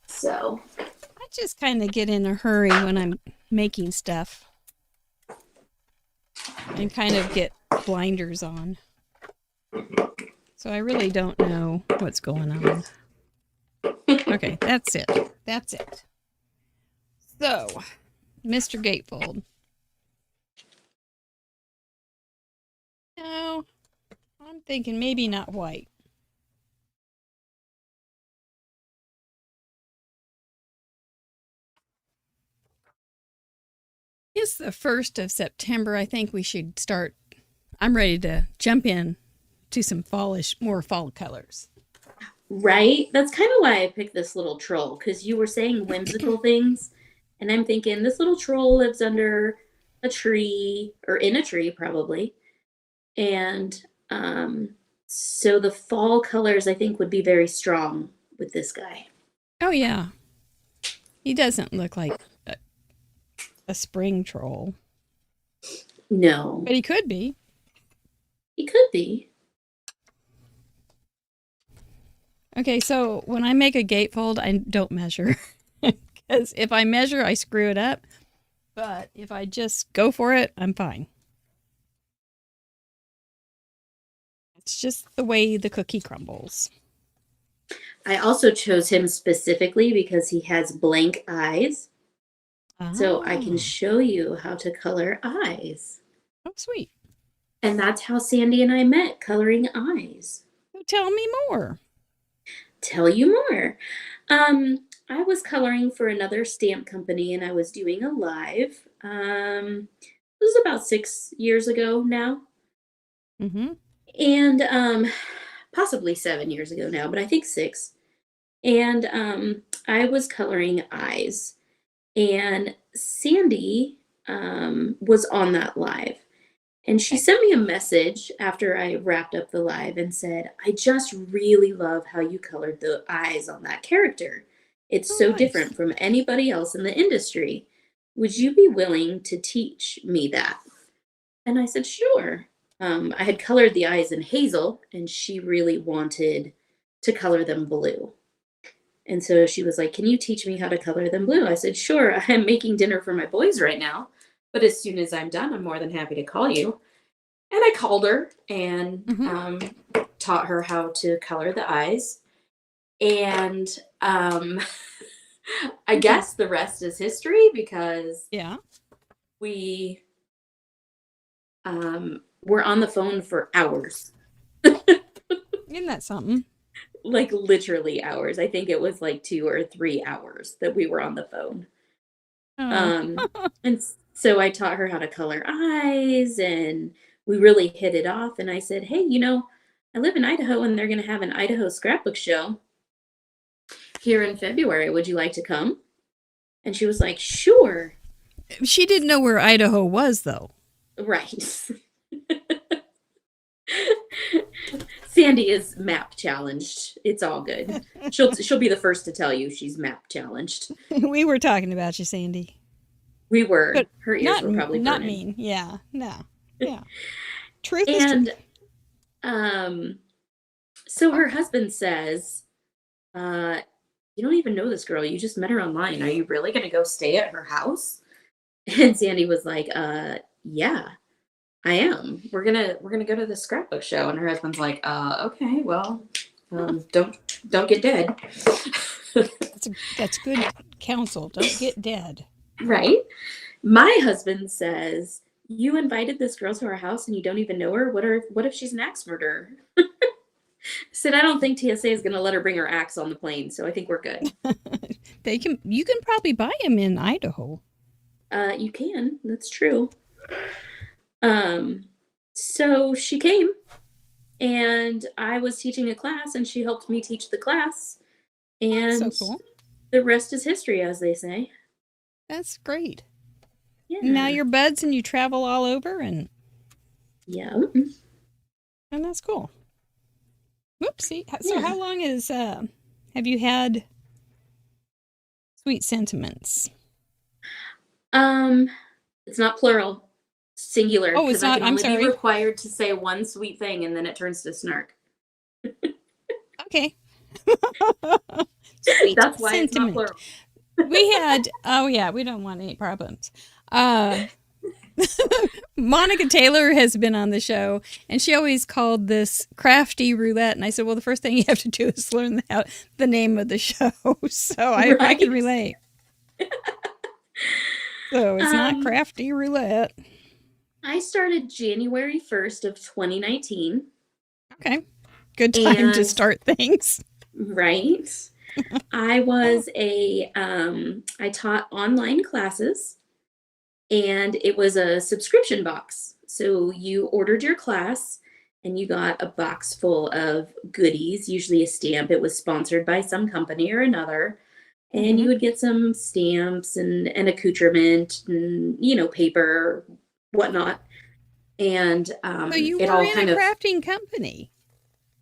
So I just kind of get in a hurry when I'm making stuff and kind of get blinders on. So I really don't know what's going on. Okay, that's it. That's it. So, Mr. Gatefold. No, I'm thinking maybe not white. It's the 1st of September. I think we should start. I'm ready to jump in to some fallish, more fall colors. right, that's kind of why I picked this little troll, because you were saying whimsical things, and I'm thinking this little troll lives under a tree, or in a tree probably, and so the fall colors I think would be very strong with this guy. Oh yeah, he doesn't look like a spring troll, No, but he could be. he could be. Okay, so when I make a gatefold, I don't measure. Because if I measure, I screw it up. But if I just go for it, I'm fine. It's just the way the cookie crumbles. I also chose him specifically because he has blank eyes. So I can show you how to color eyes. Oh, sweet. And that's how Sandy and I met, coloring eyes. So tell me more. Tell you more. I was coloring for another stamp company and I was doing a live. It was about 6 years ago now. Mm-hmm. And possibly 7 years ago now, but I think 6. And I was coloring eyes. And Sandy was on that live. And she sent me a message after I wrapped up the live and said, I just really love how you colored the eyes on that character. It's so nice. different from anybody else in the industry. Would you be willing to teach me that? And I said, sure. I had colored the eyes in hazel, and she really wanted to color them blue. And so she was like, can you teach me how to color them blue? I said, sure. I'm making dinner for my boys right now, but as soon as I'm done, I'm more than happy to call you. And I called her and taught her how to color the eyes. And I guess the rest is history, because we were on the phone for hours. Isn't that something? Like literally hours. I think it was like 2 or 3 hours that we were on the phone. Oh. And so I taught her how to color eyes, and we really hit it off. And I said, hey, I live in Idaho and they're going to have an Idaho scrapbook show here in February. Would you like to come? And she was like, sure. She didn't know where Idaho was, though. Right. Sandy is map challenged. It's all good. She'll be the first to tell you she's map challenged. We were talking about you, Sandy. We were. But her ears were probably burning. Not mean. Yeah. No. Yeah. Truth is truth. So her husband says, you don't even know this girl. You just met her online. Are you really going to go stay at her house? And Sandy was like, yeah, I am. We're gonna go to the scrapbook show. And her husband's like, okay, well, don't get dead. That's good counsel. Don't get dead. Right. My husband says, you invited this girl to our house and you don't even know her. What if she's an axe murderer? I said, I don't think TSA is going to let her bring her axe on the plane, so I think we're good. You can probably buy them in Idaho. You can. That's true. So she came, and I was teaching a class, and she helped me teach the class. And that's so cool. The rest is history, as they say. That's great. Yeah. Now you're buds and you travel all over, and and that's cool. Whoopsie. So how long have you had Sweet Sentiments? It's not plural. Singular, Oh, it's because I not. can I'm only be sorry. required to say one sweet thing and then it turns to snark. Okay. Sweet That's why it's not sentiment. plural. We had, oh yeah, we don't want any problems. Monica Taylor has been on the show, and she always called this crafty roulette. And I said, well, the first thing you have to do is learn the name of the show. So I can relate. So it's not crafty roulette. I started January 1st of 2019. Okay. Good time to start things. Right. I was I taught online classes, and it was a subscription box. So you ordered your class and you got a box full of goodies, usually a stamp. It was sponsored by some company or another. And you would get some stamps and accoutrement and, paper, whatnot. And So you it were all in kind a of, crafting company,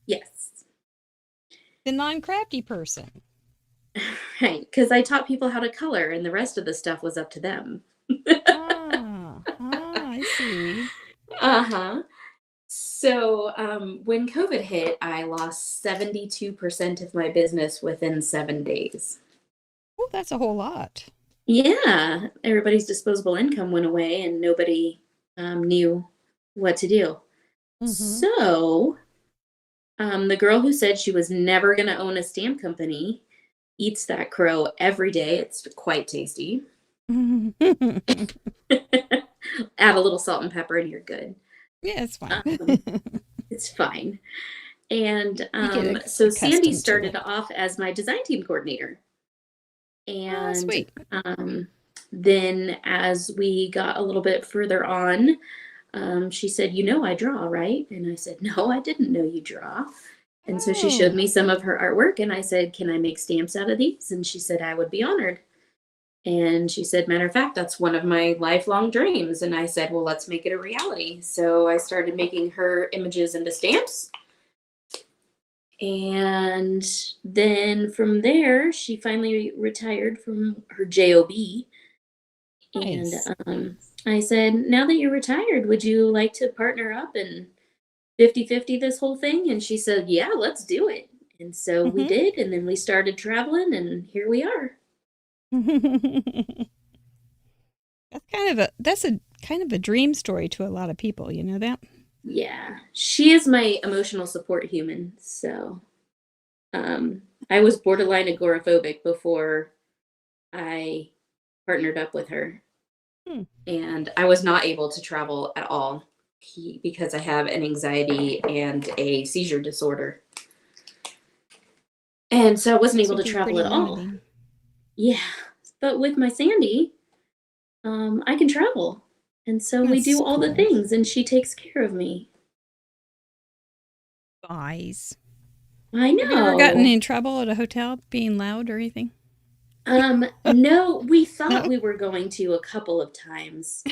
yes. the non-crafty person. Right, because I taught people how to color and the rest of the stuff was up to them. I see. Uh-huh. So when COVID hit, I lost 72% of my business within 7 days. Oh, that's a whole lot. Yeah, everybody's disposable income went away and nobody knew what to do. So the girl who said she was never going to own a stamp company eats that crow every day. It's quite tasty. Add a little salt and pepper and you're good. Yeah, it's fine. It's fine. And so Sandy started off as my design team coordinator. And sweet. Then as we got a little bit further on, she said, I draw, right? And I said, no, I didn't know you draw. And so she showed me some of her artwork and I said, can I make stamps out of these? And she said, I would be honored. And she said, matter of fact, that's one of my lifelong dreams. And I said, well, let's make it a reality. So I started making her images into stamps. And then from there, she finally retired from her job. Nice. And I said, now that you're retired, would you like to partner up and 50-50 this whole thing? And she said, yeah, let's do it. And so we did. And then we started traveling and here we are. That's a kind of a dream story to a lot of people. You know that? Yeah, she is my emotional support human. So I was borderline agoraphobic before I partnered up with her. And I was not able to travel at all because I have an anxiety and a seizure disorder. And so I wasn't able to travel at all. Yeah, but with my Sandy, I can travel. And so we do all the things and she takes care of me. Guys. I know. Have you ever gotten in trouble at a hotel being loud or anything? No, we thought we were going to a couple of times.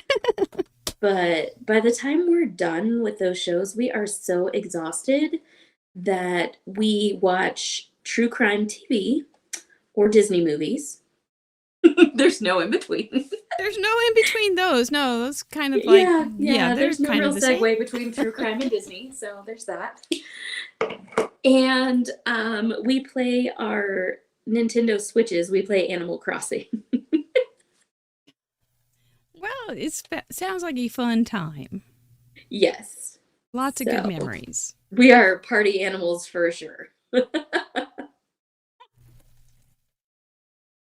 But by the time we're done with those shows, we are so exhausted that we watch true crime TV or Disney movies. There's no in between. There's no in between those. No, those kind of like yeah. There's no real segue between true crime and Disney, so there's that. And we play our Nintendo Switches. We play Animal Crossing. Well, it sounds like a fun time. Yes. Lots of good memories. We are party animals for sure.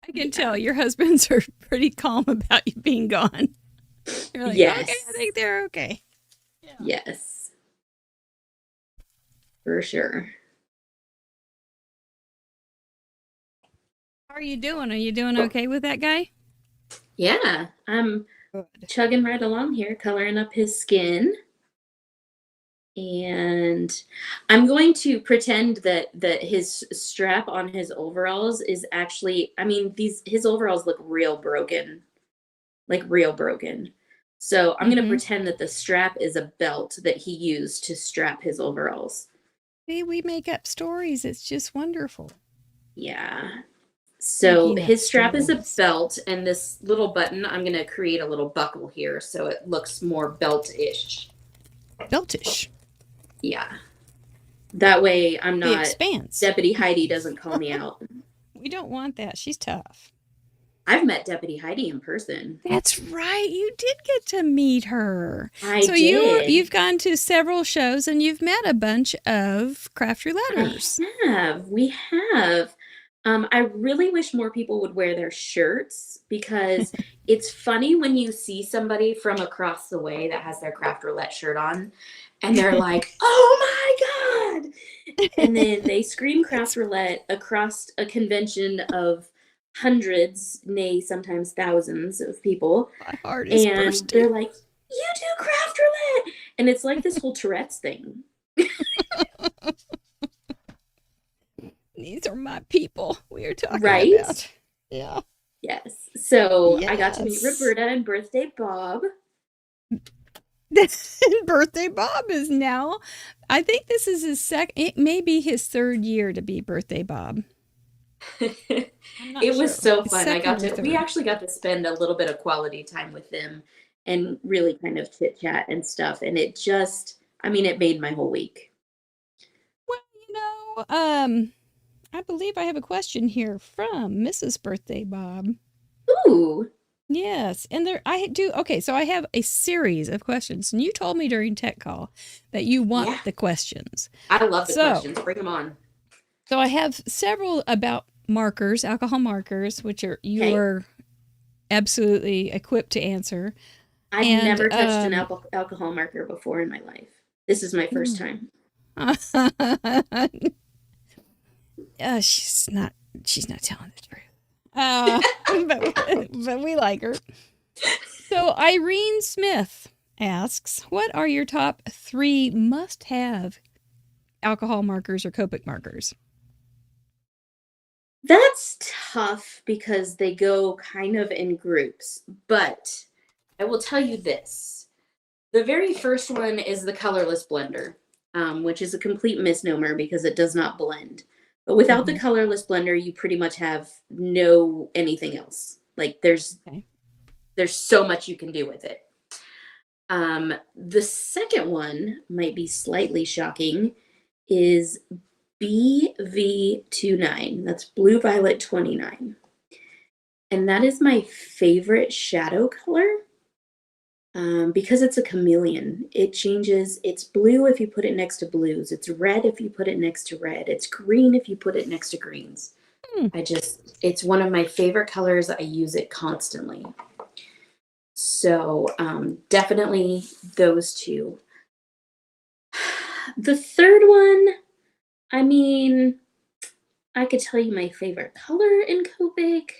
I can tell your husbands are pretty calm about you being gone. You're like, yes. Okay, I think they're okay. Yeah. Yes. For sure. How are you doing? Are you doing okay with that guy? Yeah, I'm chugging right along here, coloring up his skin. And I'm going to pretend that his strap on his overalls is actually, his overalls look real broken. Like real broken. So I'm going to pretend that the strap is a belt that he used to strap his overalls. See, we make up stories. It's just wonderful. Yeah. So Making up his strap is a stories. belt, and this little button, I'm going to create a little buckle here so it looks more belt-ish. Beltish. Yeah. That way I'm The not, Expanse. Deputy Heidi doesn't call me out. We don't want that. She's tough. I've met Deputy Heidi in person. That's right. You did get to meet her. I So did. you've gone to several shows and you've met a bunch of craft rouletters. We have. I really wish more people would wear their shirts because it's funny when you see somebody from across the way that has their craft roulette shirt on and they're like, oh my God. And then they scream craft roulette across a convention of hundreds, nay, sometimes thousands of people. My heart is And bursting. they're like, you do craft roulette. And it's like this whole Tourette's thing. These are my people we are talking Right? about. Yeah. Yes. So I got to meet Yes. Roberta and Birthday Bob. Birthday Bob is now, I think this is his second, it may be his third year to be Birthday Bob. I'm not It was sure. so His fun. second or We third. actually got to spend a little bit of quality time with them and really kind of chit chat and stuff. And it just, it made my whole week. Well, I believe I have a question here from Mrs. Birthday Bob. Ooh. Yes, and so I have a series of questions, and you told me during tech call that you want Yeah. the questions. I love the So- questions. Bring them on. So I have several about markers, alcohol markers, which you're absolutely equipped to answer. I've And, never touched an alcohol marker before in my life. This is my first time. She's not telling the truth. But we like her. So Irene Smith asks, what are your top 3 must-have alcohol markers or Copic markers? That's tough because they go kind of in groups, but I will tell you this. The very first one is the colorless blender, which is a complete misnomer because it does not blend. But without the colorless blender, you pretty much have no anything else. Like there's so much you can do with it. The second one might be slightly shocking is BV29. That's Blue Violet 29. And that is my favorite shadow color because it's a chameleon. It changes. It's blue if you put it next to blues. It's red if you put it next to red. It's green if you put it next to greens. It's one of my favorite colors. I use it constantly. So definitely those 2. The third one, I could tell you my favorite color in Copic,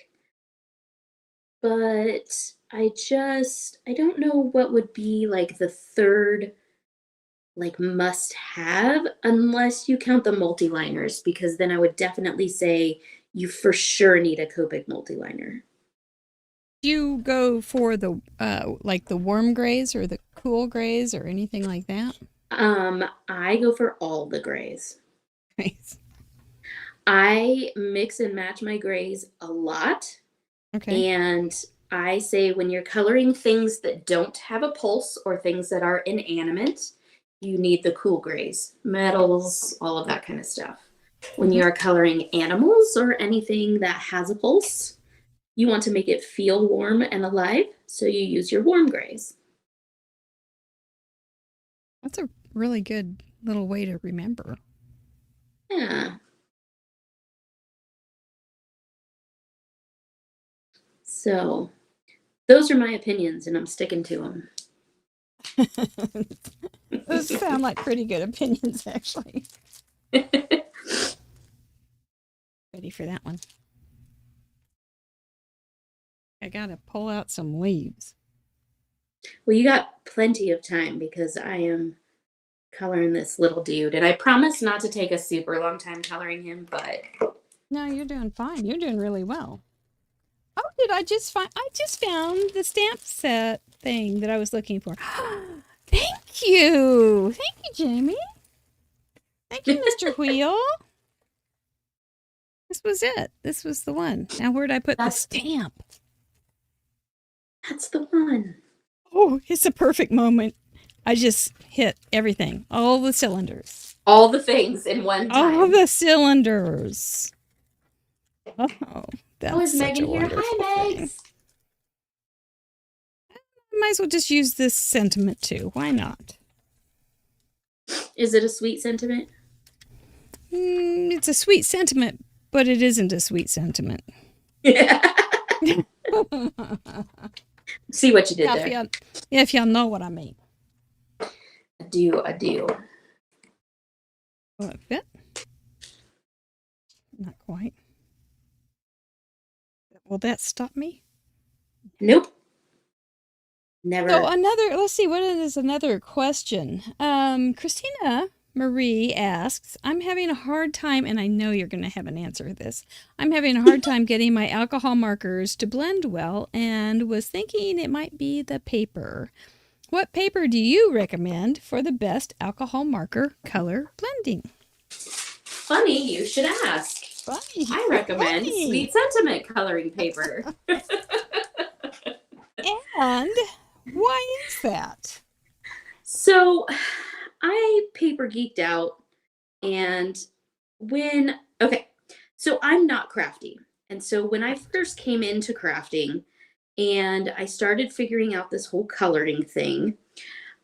but I don't know what would be like the third must have unless you count the multi-liners, because then I would definitely say you for sure need a Copic multi-liner. Do you go for the the warm grays or the cool grays or anything like that? I go for all the grays. Nice. I mix and match my grays a lot. Okay. And I say when you're coloring things that don't have a pulse or things that are inanimate, you need the cool grays, metals, all of that kind of stuff. When you are coloring animals or anything that has a pulse, you want to make it feel warm and alive, so you use your warm grays. That's a really good little way to remember. Yeah. So those are my opinions, and I'm sticking to them. Those sound like pretty good opinions, actually. Ready for that one. I gotta pull out some leaves. Well, you got plenty of time because I am coloring this little dude, and I promise not to take a super long time coloring him, but No, you're doing fine. You're doing really well. Oh, I just found the stamp set thing that I was looking for. Thank you. Thank you, Jamie. Thank you, Mr. Wheel. This was it. This was the one. Now, where'd I put the stamp? That's the one. Oh, it's a perfect moment. I just hit everything. All the cylinders. All the things in one time. All the cylinders. Oh, that's is such Megan a here? wonderful Hi, thing. Megs. Might as well just use this sentiment too. Why not? Is it a sweet sentiment? It's a sweet sentiment, but it isn't a sweet sentiment. Yeah. See what you did there. If y'all know what I mean. I do. Will it fit? Not quite. Will that stop me? Nope. Never. So let's see, what is another question? Christina Marie asks, I'm having a hard time, and I know you're going to have an answer to this. I'm having a hard time getting my alcohol markers to blend well and was thinking it might be the paper. What paper do you recommend for the best alcohol marker color blending? Funny, you should ask. Funny. I recommend Sweet Sentiment coloring paper. And why is that? So I paper geeked out, and so I'm not crafty. And so when I first came into crafting and I started figuring out this whole coloring thing,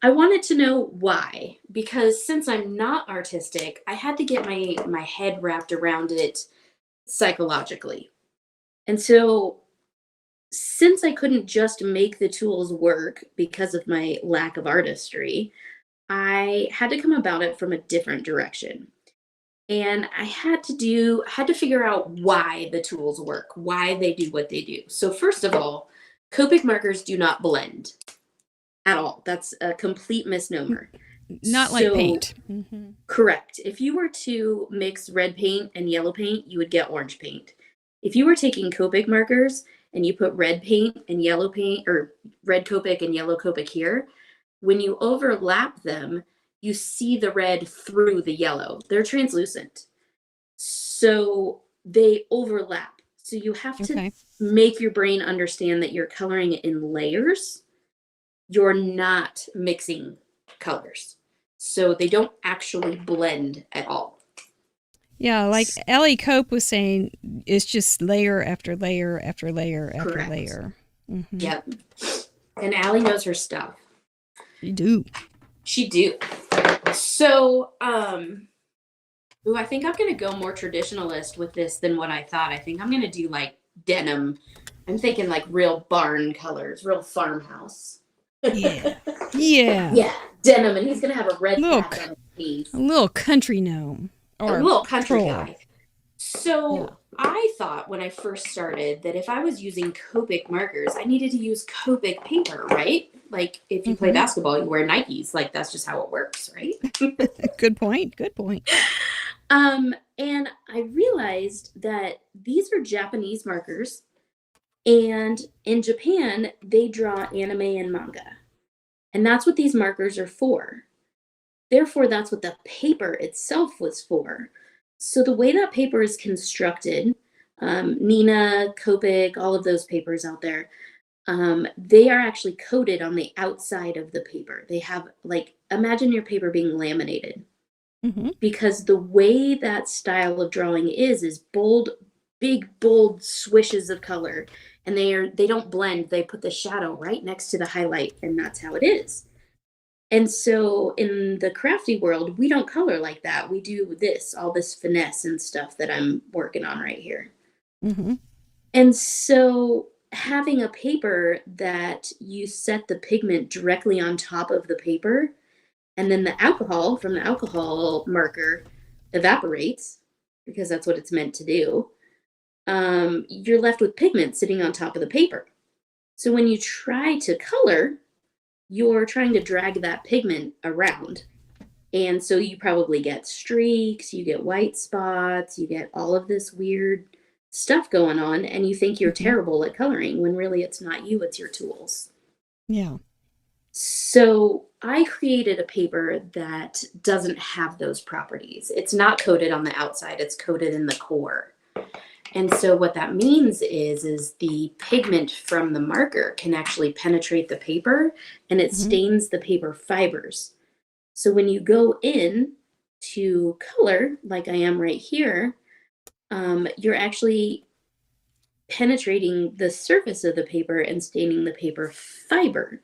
I wanted to know why, because since I'm not artistic, I had to get my head wrapped around it psychologically. And so since I couldn't just make the tools work because of my lack of artistry, I had to come about it from a different direction. And I had to figure out why the tools work, why they do what they do. So first of all, Copic markers do not blend at all. That's a complete misnomer. Not like paint. Mm-hmm. Correct. If you were to mix red paint and yellow paint, you would get orange paint. If you were taking Copic markers and you put red paint and yellow paint, or red Copic and yellow Copic here, when you overlap them, you see the red through the yellow. They're translucent. So they overlap. So you have to make your brain understand that you're coloring it in layers. You're not mixing colors. So they don't actually blend at all. Yeah, like Ellie Cope was saying, it's just layer after layer after layer after Correct. layer. Mm-hmm. Yep. And Allie knows her stuff. She do. So, I think I'm going to go more traditionalist with this than what I thought. I think I'm going to do like denim. I'm thinking like real barn colors, real farmhouse. Yeah. Yeah. Yeah, denim. And he's going to have a red cap on his knees. A little country gnome. Or a little country troll. guy. So I thought when I first started that if I was using Copic markers, I needed to use Copic paper, right? Like if you play basketball, you wear Nikes. Like that's just how it works, right? Good point. And I realized that these are Japanese markers, and in Japan they draw anime and manga, and that's what these markers are for. Therefore, that's what the paper itself was for. So the way that paper is constructed, Nina, Copic, all of those papers out there, they are actually coated on the outside of the paper. They have, like, imagine your paper being laminated. Mm-hmm. Because the way that style of drawing is bold, big, bold swishes of color. And they don't blend. They put the shadow right next to the highlight, and that's how it is. And so in the crafty world, we don't color like that. We do all this finesse and stuff that I'm working on right here. Mm-hmm. And so having a paper that you set the pigment directly on top of the paper, and then the alcohol from the alcohol marker evaporates, because that's what it's meant to do, you're left with pigment sitting on top of the paper. So when you try to color, you're trying to drag that pigment around. And so you probably get streaks, you get white spots, you get all of this weird stuff going on, and you think you're terrible at coloring when really it's not you, it's your tools. Yeah. So I created a paper that doesn't have those properties. It's not coated on the outside, it's coated in the core. And so what that means is the pigment from the marker can actually penetrate the paper and it stains the paper fibers. So when you go in to color, like I am right here, you're actually penetrating the surface of the paper and staining the paper fiber.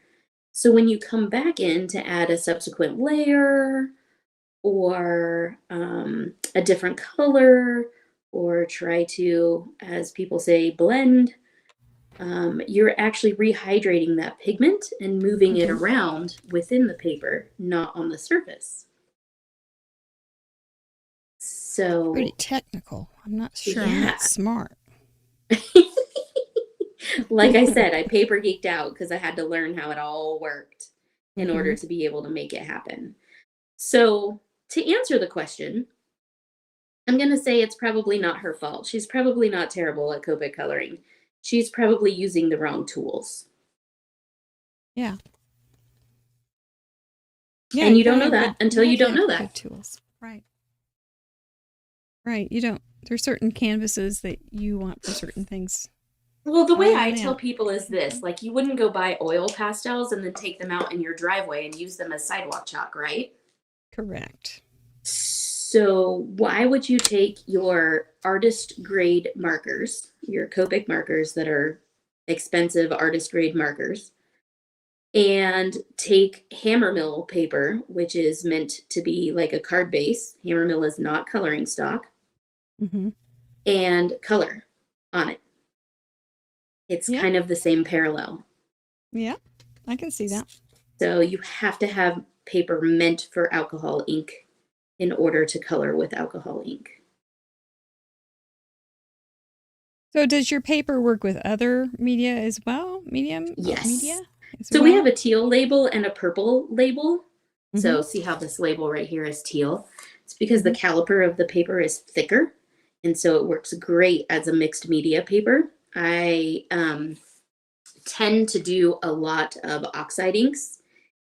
So when you come back in to add a subsequent layer or a different color, or try to, as people say, blend, you're actually rehydrating that pigment and moving it around within the paper, not on the surface. So Pretty technical. I'm not sure I'm that smart. like I said, I paper geeked out because I had to learn how it all worked in order to be able to make it happen. So to answer the question, I'm going to say it's probably not her fault. She's probably not terrible at Copic coloring. She's probably using the wrong tools. Yeah. And you don't know that until you don't know that. Good tools. Right. Right. You don't. There's certain canvases that you want for certain things. Well, the way I tell people is this, like you wouldn't go buy oil pastels and then take them out in your driveway and use them as sidewalk chalk, right? Correct. So why would you take your artist grade markers, your Copic markers that are expensive artist grade markers, and take hammermill paper, which is meant to be like a card base. Hammermill is not coloring stock. And color on it. It's kind of the same parallel. Yeah, I can see that. So you have to have paper meant for alcohol ink in order to color with alcohol ink. So does your paper work with other media as well? Yes. Media? So we have a teal label and a purple label. So see how this label right here is teal? It's because the caliper of the paper is thicker. And so it works great as a mixed media paper. I tend to do a lot of oxide inks.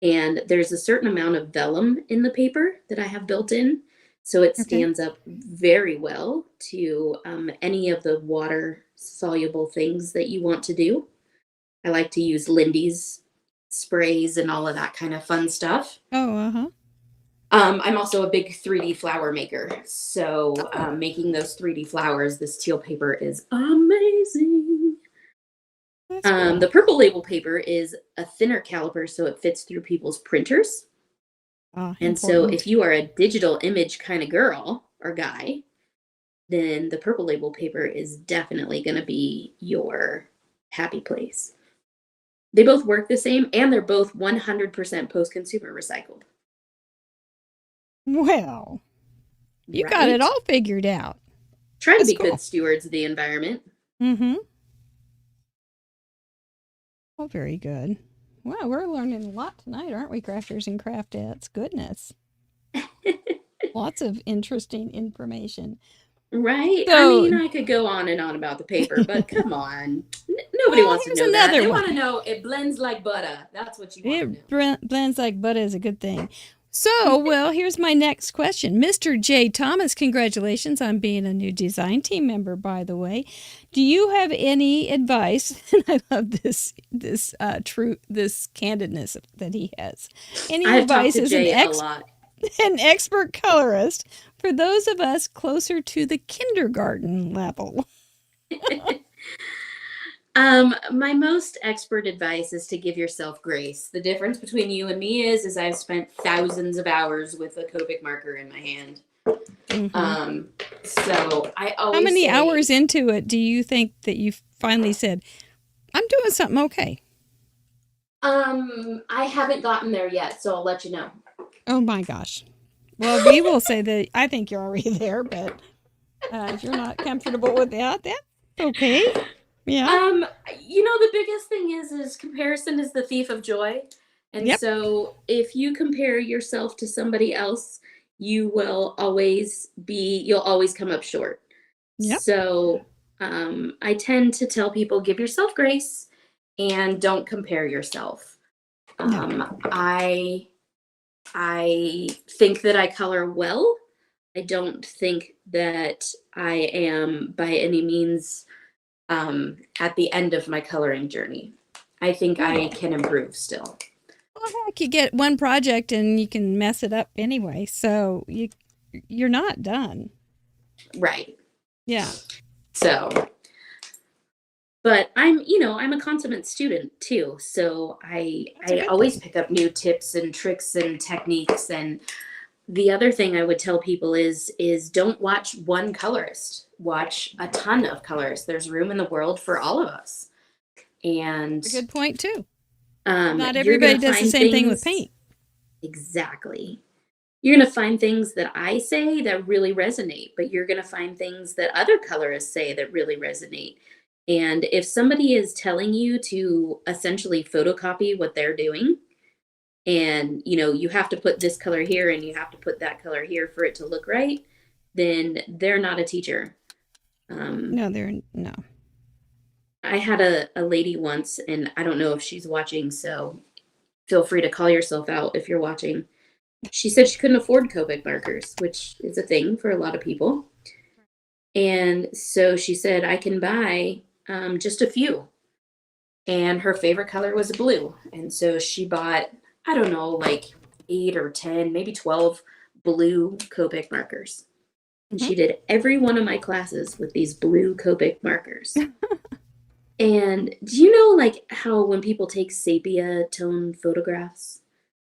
And there's a certain amount of vellum in the paper that I have built in. So it stands up very well to any of the water soluble things that you want to do. I like to use Lindy's sprays and all of that kind of fun stuff. I'm also a big 3D flower maker. So making those 3D flowers, this teal paper is amazing. Cool. The purple label paper is a thinner caliper, so it fits through people's printers. And so if you are a digital image kind of girl or guy, then the purple label paper is definitely going to be your happy place. They both work the same, and they're both 100% post-consumer recycled. Well, you got it all figured out. Try to be good stewards of the environment. Well, very good. Wow, we're learning a lot tonight, aren't we, crafters and craftettes? Goodness. Lots of interesting information. Right? So, I mean, I could go on and on about the paper, but come on. Nobody wants to know that. They want to know it blends like butter. That's what you want to know. It blends like butter is a good thing. So, well, here's my next question. Mr. J. Thomas, congratulations on being a new design team member, by the way. Do you have any advice? And I love this candidness that he has. Any advice as an expert colorist for those of us closer to the kindergarten level? My most expert advice is to give yourself grace. The difference between you and me is I've spent thousands of hours with a Copic marker in my hand. So I always How many hours into it do you think that you finally said, I'm doing something okay? I haven't gotten there yet, so I'll let you know. Oh my gosh. Well, we will say that I think you're already there, but if you're not comfortable with that, that's okay. Yeah. You know, the biggest thing is comparison is the thief of joy. And so if you compare yourself to somebody else, you'll always come up short. So I tend to tell people, give yourself grace and don't compare yourself. I think that I color well I don't think that I am by any means at the end of my coloring journey. I think I can improve still. Well, heck, you get one project and you can mess it up anyway, so you're not done. Right. Yeah. So, but I'm a consummate student too. So I always pick up new tips and tricks and techniques. And the other thing I would tell people is don't watch one colorist. Watch a ton of colorists. There's room in the world for all of us. And a good point too. Not everybody does the same thing with paint. Exactly. You're going to find things that I say that really resonate, but you're going to find things that other colorists say that really resonate. And if somebody is telling you to essentially photocopy what they're doing, and you have to put this color here and you have to put that color here for it to look right, then they're not a teacher. No. I had a lady once, and I don't know if she's watching, so feel free to call yourself out if you're watching. She said she couldn't afford Copic markers, which is a thing for a lot of people. And so she said, I can buy just a few. And her favorite color was blue. And so she bought, I don't know, like 8 or 10, maybe 12 blue Copic markers. And she did every one of my classes with these blue Copic markers. And do you know, like, how when people take sepia tone photographs,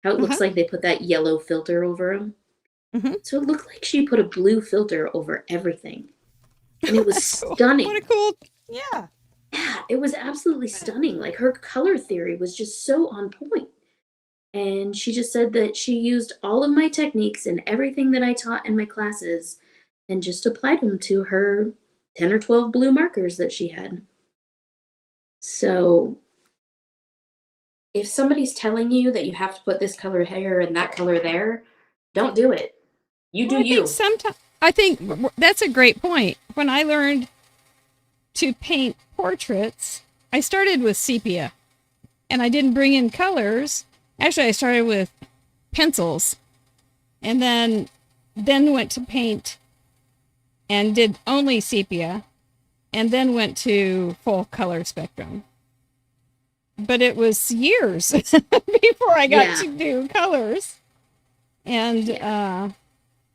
how it looks like they put that yellow filter over them? So it looked like she put a blue filter over everything. And it was stunning. What a cool, yeah. Yeah, it was absolutely stunning. Like, her color theory was just so on point. And she just said that she used all of my techniques and everything that I taught in my classes and just applied them to her 10 or 12 blue markers that she had. So if somebody's telling you that you have to put this color here and that color there, don't do it. You do you. I think that's a great point. When I learned to paint portraits, I started with sepia and I didn't bring in colors. Actually, I started with pencils and then went to paint and did only sepia and then went to full color spectrum. But it was years before I got to do colors. And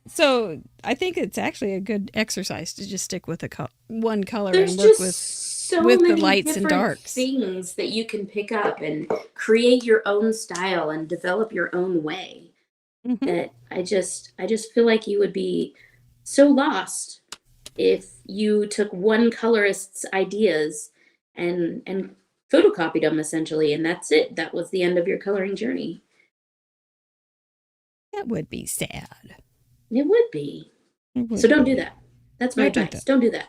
so I think it's actually a good exercise to just stick with one color and work with the lights and darks. Things that you can pick up and create your own style and develop your own way. That I just feel like you would be so lost if you took one colorist's ideas and photocopied them essentially, and that's it. That was the end of your coloring journey. That would be sad. It would be. So don't do that. That's my advice. Don't do that.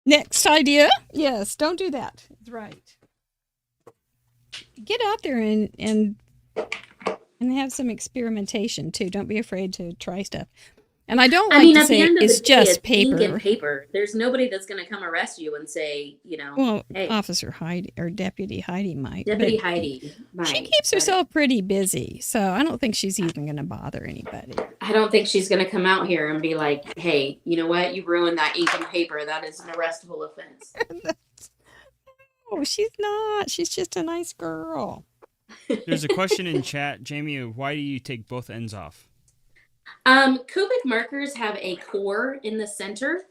Next idea. Yes, don't do that. That's right. Get out there and have some experimentation too. Don't be afraid to try stuff. And I don't like to say it's just paper. Ink and paper. There's nobody that's going to come arrest you and say, Well, hey, Officer Heidi or Deputy Heidi might. Deputy Heidi might. She keeps herself pretty busy, so I don't think she's even going to bother anybody. I don't think she's going to come out here and be like, hey, you know what? You ruined that ink and paper. That is an arrestable offense. Oh, she's not. She's just a nice girl. There's a question in chat, Jammie, why do you take both ends off? Copic markers have a core in the center,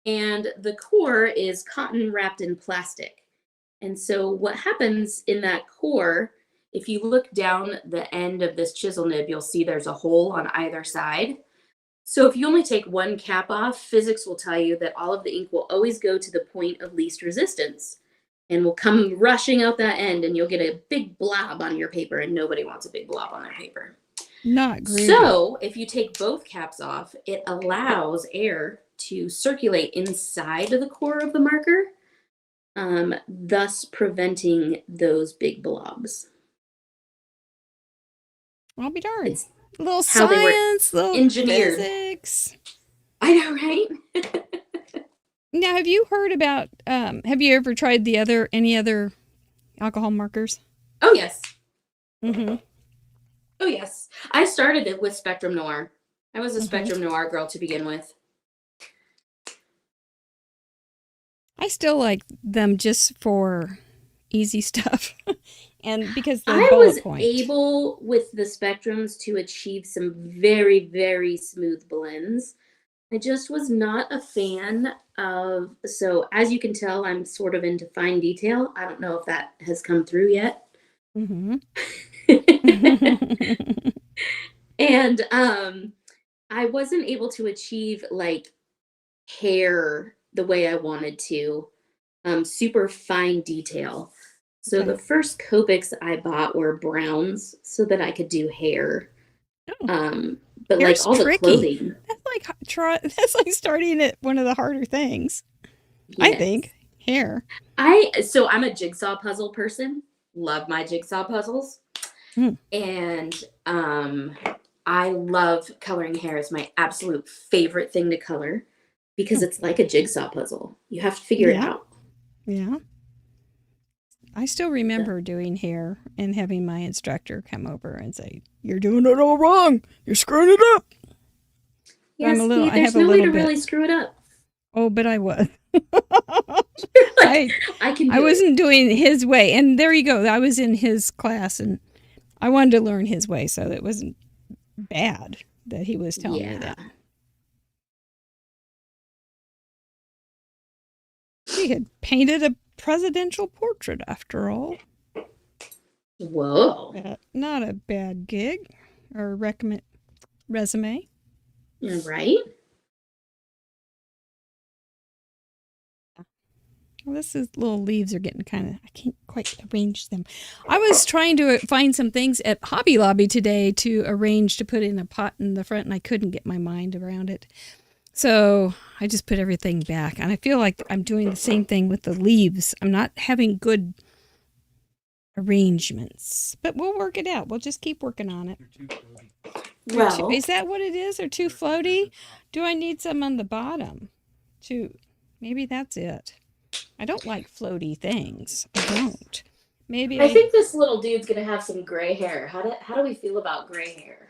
and the core is cotton wrapped in plastic. And so what happens in that core, if you look down the end of this chisel nib, you'll see there's a hole on either side. So if you only take one cap off, physics will tell you that all of the ink will always go to the point of least resistance and will come rushing out that end, and you'll get a big blob on your paper, and nobody wants a big blob on their paper. Not great. So if you take both caps off, it allows air to circulate inside of the core of the marker, thus preventing those big blobs. I'll be darned. It's a little science, little engineered. Physics. I know, right? Now, have you heard about, have you ever tried any other alcohol markers? Oh, yes. Mm-hmm. Oh, yes. I started it with Spectrum Noir. I was a Mhm. Spectrum Noir girl to begin with. I still like them just for easy stuff. And because the I was bullet point. able with the Spectrums to achieve some very, very smooth blends. I just was not a fan of, so as you can tell, I'm sort of into fine detail. I don't know if that has come through yet. Mm-hmm. And I wasn't able to achieve like hair the way I wanted to, super fine detail. So Okay. the first Copics I bought were browns so that I could do hair. Oh, But hair's like all the tricky. clothing, That's like starting at one of the harder things. I yes. think hair. So I'm a jigsaw puzzle person. Love my jigsaw puzzles. Hmm. And I love coloring hair. It's my absolute favorite thing to color because it's like a jigsaw puzzle. You have to figure it Yeah. out. Yeah. I still remember doing hair and having my instructor come over and say, "You're doing it all wrong. You're screwing it up." Yes, I'm a little- I there's have a no way to little bit. really screw it up. Oh, but I was. Like, I can do I wasn't doing his way. And there you go. I was in his class and I wanted to learn his way, so it wasn't bad that he was telling me that. He had painted a presidential portrait after all. Whoa. Not a bad gig or resume. Right? Well, little leaves are getting I can't quite arrange them. I was trying to find some things at Hobby Lobby today to arrange to put in a pot in the front, and I couldn't get my mind around it. So I just put everything back, and I feel like I'm doing the same thing with the leaves. I'm not having good arrangements, but we'll work it out. We'll just keep working on it. Well, Is that what it is? They're too floaty? Do I need some on the bottom? Maybe that's it. I don't like floaty things. I don't. Maybe I think this little dude's gonna have some gray hair. How do we feel about gray hair?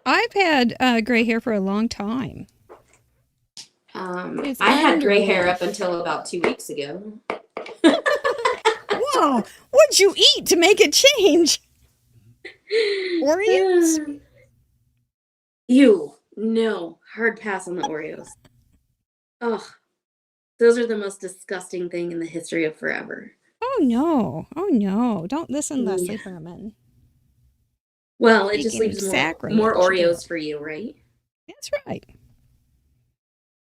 I've had gray hair for a long time. I had gray hair up until about 2 weeks ago. Whoa! What'd you eat to make it change? Oreos? Ew. No. Hard pass on the Oreos. Ugh. Those are the most disgusting thing in the history of forever. Oh no. Oh no. Don't listen, Leslie Herman. Well, it just Speaking leaves of more sacrilege, Oreos for you, right? That's right.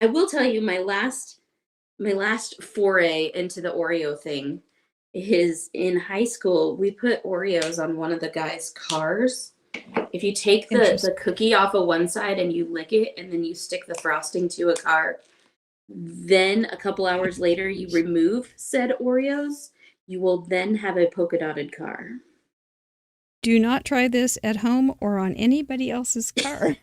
I will tell you my last foray into the Oreo thing is in high school. We put Oreos on one of the guys' cars. If you take the cookie off of one side and you lick it and then you stick the frosting to a car, then a couple hours later you remove said Oreos, you will then have a polka dotted car. Do not try this at home or on anybody else's car.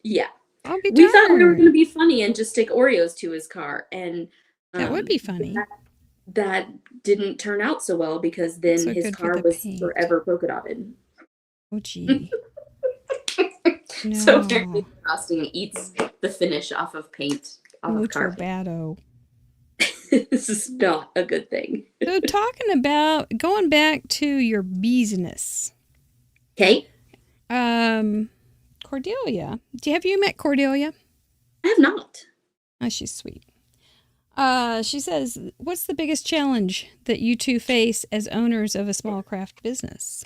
Yeah. We thought we were going to be funny and just stick Oreos to his car, and that would be funny. That didn't turn out so well because then his car was forever polka dotted. Oh gee. No. So apparently frosting eats the finish off of paint off of car. Bado. This is not a good thing. So talking about going back to your business. Okay. Cordelia. Have you met Cordelia? I have not. Oh, she's sweet. She says, what's the biggest challenge that you two face as owners of a small craft business?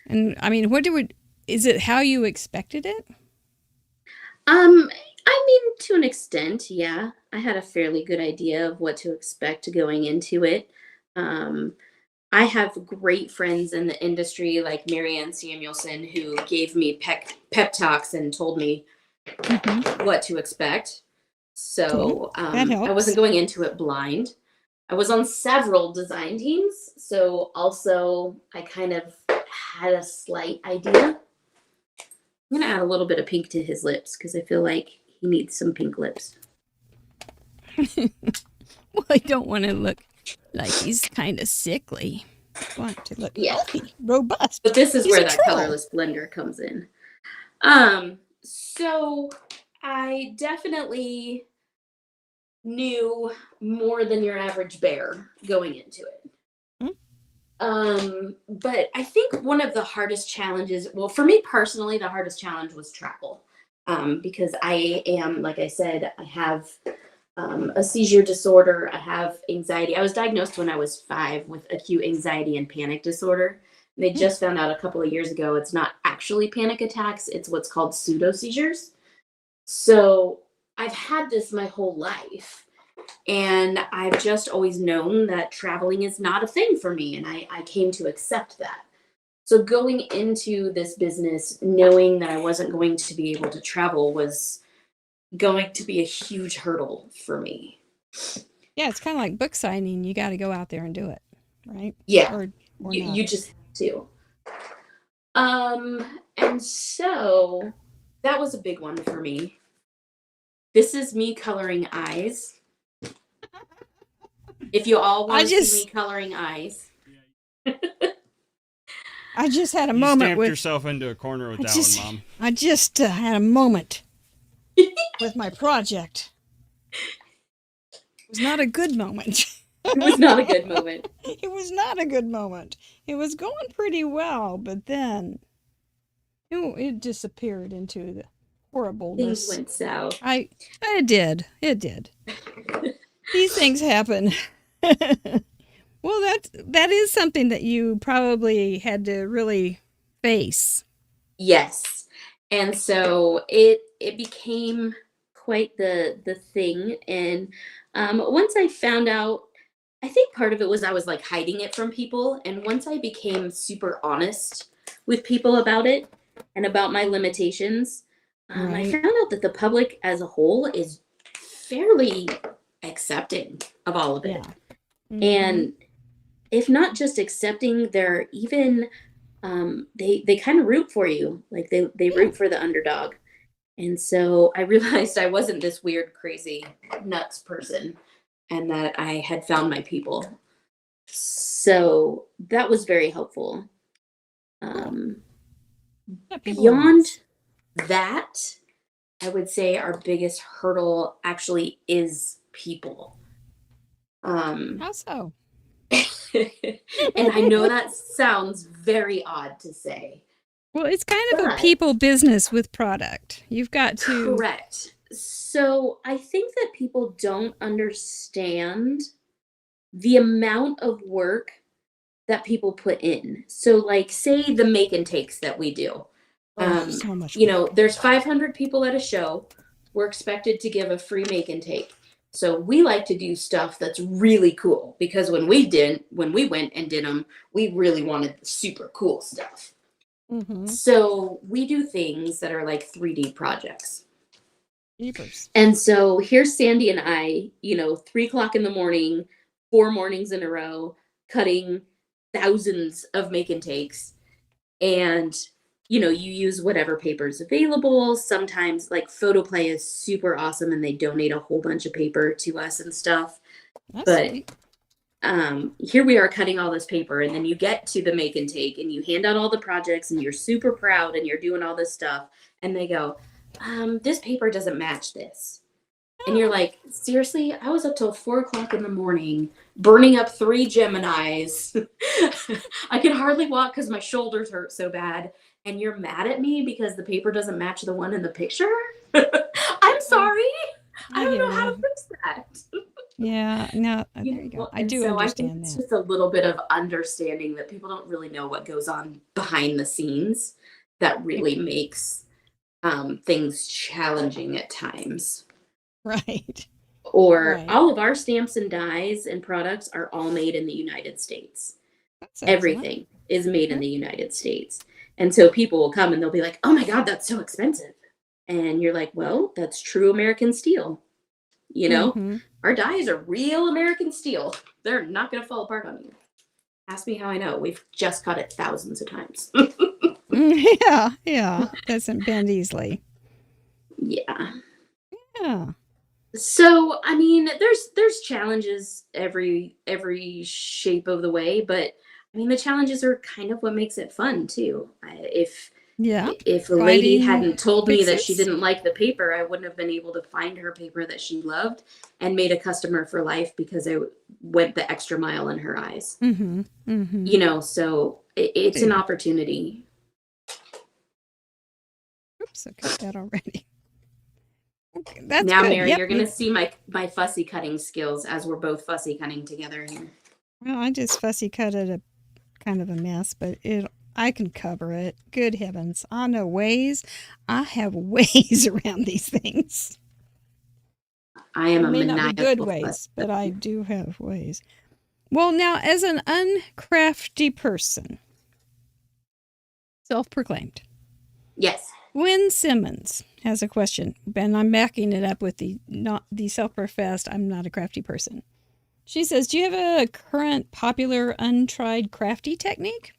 And I mean, is it how you expected it? I mean, to an extent, yeah. I had a fairly good idea of what to expect going into it. I have great friends in the industry like Marianne Samuelson who gave me pep talks and told me what to expect. So I wasn't going into it blind. I was on several design teams, so also I kind of had a slight idea. I'm going to add a little bit of pink to his lips because I feel like he needs some pink lips. Well, I don't want to look like he's kind of sickly. Want to look Yeah. healthy, robust. But this is He's where a that troll. colorless blender comes in. So I definitely knew more than your average bear going into it. But I think one of the hardest challenges, well, for me personally, the hardest challenge was travel. Because I am, like I said, I have a seizure disorder. I have anxiety. I was diagnosed when I was 5 with acute anxiety and panic disorder. They just found out a couple of years ago it's not actually panic attacks, it's what's called pseudo seizures. So I've had this my whole life. And I've just always known that traveling is not a thing for me. And I came to accept that. So going into this business, knowing that I wasn't going to be able to travel was going to be a huge hurdle for me. Yeah, it's kind of like book signing. You got to go out there and do it, right? Yeah, or you just have to. And so that was a big one for me. This is me coloring eyes. If you all want to see me coloring eyes. I just had a You moment stamped with yourself into a corner with that one, Mom. I just had a moment with my project. It was not a good moment. It was not a good moment. It was not a good moment. It was going pretty well, but then it disappeared into the horribleness. Things went south. It did. These things happen. Well, that is something that you probably had to really face. Yes. And so it became quite the thing. And once I found out, I think part of it was I was like hiding it from people. And once I became super honest with people about it and about my limitations, I found out that the public as a whole is fairly accepting of all of it. Yeah. Mm-hmm. And if not just accepting, they're even they kind of root for you. Like they root for the underdog. And so I realized I wasn't this weird, crazy, nuts person and that I had found my people. So that was very helpful. Beyond that, I would say our biggest hurdle actually is people. How so? And I know that sounds very odd to say. Well, it's kind of a people business with product. You've got to... Correct. So I think that people don't understand the amount of work that people put in. So like, say the make and takes that we do. So much there's 500 people at a show. We're expected to give a free make and take. So we like to do stuff that's really cool because when we went and did them, we really wanted the super cool stuff. Mm-hmm. So we do things that are like 3D projects. Jeepers. And so here's Sandy and I, 3:00 in the morning, 4 mornings in a row, cutting thousands of make and takes. And you use whatever paper is available. Sometimes like Photoplay is super awesome and they donate a whole bunch of paper to us and stuff. But here we are cutting all this paper, and then you get to the make and take and you hand out all the projects and you're super proud and you're doing all this stuff. And they go, this paper doesn't match this. And you're like, seriously, I was up till 4:00 in the morning, burning up 3 Geminis. I can hardly walk because my shoulders hurt so bad. And you're mad at me because the paper doesn't match the one in the picture? I'm sorry. I don't know how to fix that. Yeah, no, there you go. I do understand I think it's just a little bit of understanding that people don't really know what goes on behind the scenes that really makes things challenging at times. Right. Or all of our stamps and dies and products are all made in the United States. Everything is made in the United States. And so people will come and they'll be like, oh my God, that's so expensive. And you're like, well, that's true American steel. Our dies are real American steel. They're not going to fall apart on you. Ask me how I know. We've just cut it thousands of times. Yeah. Doesn't bend easily. Yeah. Yeah. So, I mean, there's challenges every shape of the way, but I mean, the challenges are kind of what makes it fun too. Yeah. If a lady Finding hadn't told me that she fixes. didn't like the paper, I wouldn't have been able to find her paper that she loved and made a customer for life because I went the extra mile in her eyes. Mm-hmm. Mm-hmm. You know, so it's an opportunity. Oops, I cut that already. Okay, that's now, good. Mary, Yep, you're going to see my fussy cutting skills as we're both fussy cutting together here. Well, I just fussy cut it a kind of a mess, but I can cover it. Good heavens. I know ways. I have ways around these things. I am It a may not be good maniacal ways, but I do have ways. Well, now, as an uncrafty person, self-proclaimed, Yes. Gwen Simmons has a question, and I'm backing it up with the self-professed I'm not a crafty person. She says, do you have a current popular untried crafty technique?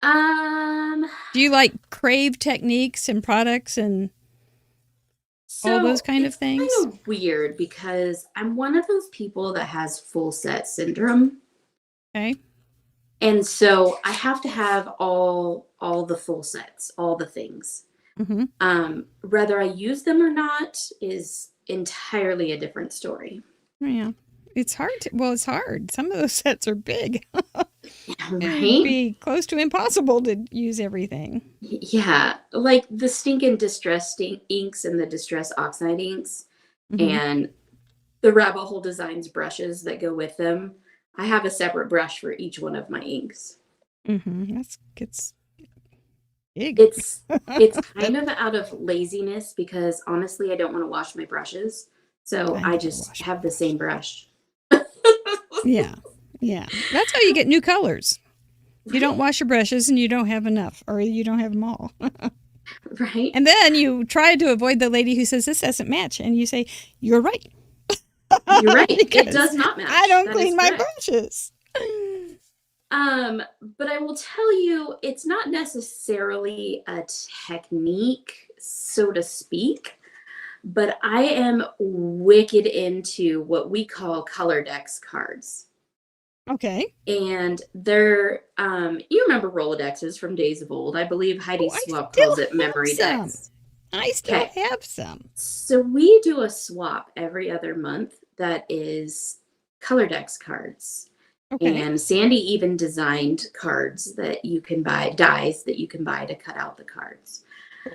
Do you crave techniques and products and all those kind of things? It's kind of weird because I'm one of those people that has full set syndrome. Okay. And so I have to have all the full sets, all the things. Mm-hmm. Whether I use them or not is entirely a different story. Yeah. It's hard. It's hard. Some of those sets are big. Right? It'd be close to impossible to use everything. Yeah. Like the stinking distress inks and the distress oxide inks and the rabbit hole designs brushes that go with them. I have a separate brush for each one of my inks. Mm-hmm. It's big. It's kind of out of laziness because honestly, I don't want to wash my brushes. So I just have the same brush. Yeah. That's how you get new colors. You don't wash your brushes and you don't have enough, or you don't have them all. Right. And then you try to avoid the lady who says this doesn't match. And you say, you're right. You're right. It does not match. I don't clean my brushes. But I will tell you, it's not necessarily a technique, so to speak, but I am wicked into what we call color decks cards. Okay. And they're, you remember Rolodexes from days of old. I believe Heidi Swap calls it memory decks. I still have some. So we do a swap every other month that is color decks cards. Okay. And Sandy even designed cards that you can buy, dies that you can buy to cut out the cards.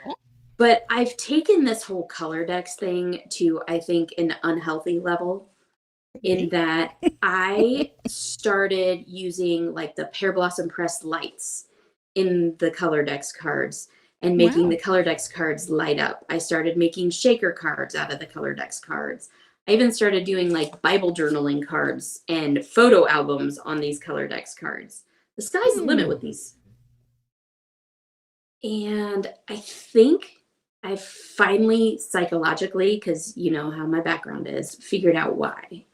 Cool. But I've taken this whole color decks thing to, I think, an unhealthy level in that I started using like the Pear Blossom Press lights in the color decks cards and making the color decks cards light up. I started making shaker cards out of the color decks cards. I even started doing like Bible journaling cards and photo albums on these color decks cards. The sky's the limit with these. And I think I finally psychologically, because you know how my background is, figured out why.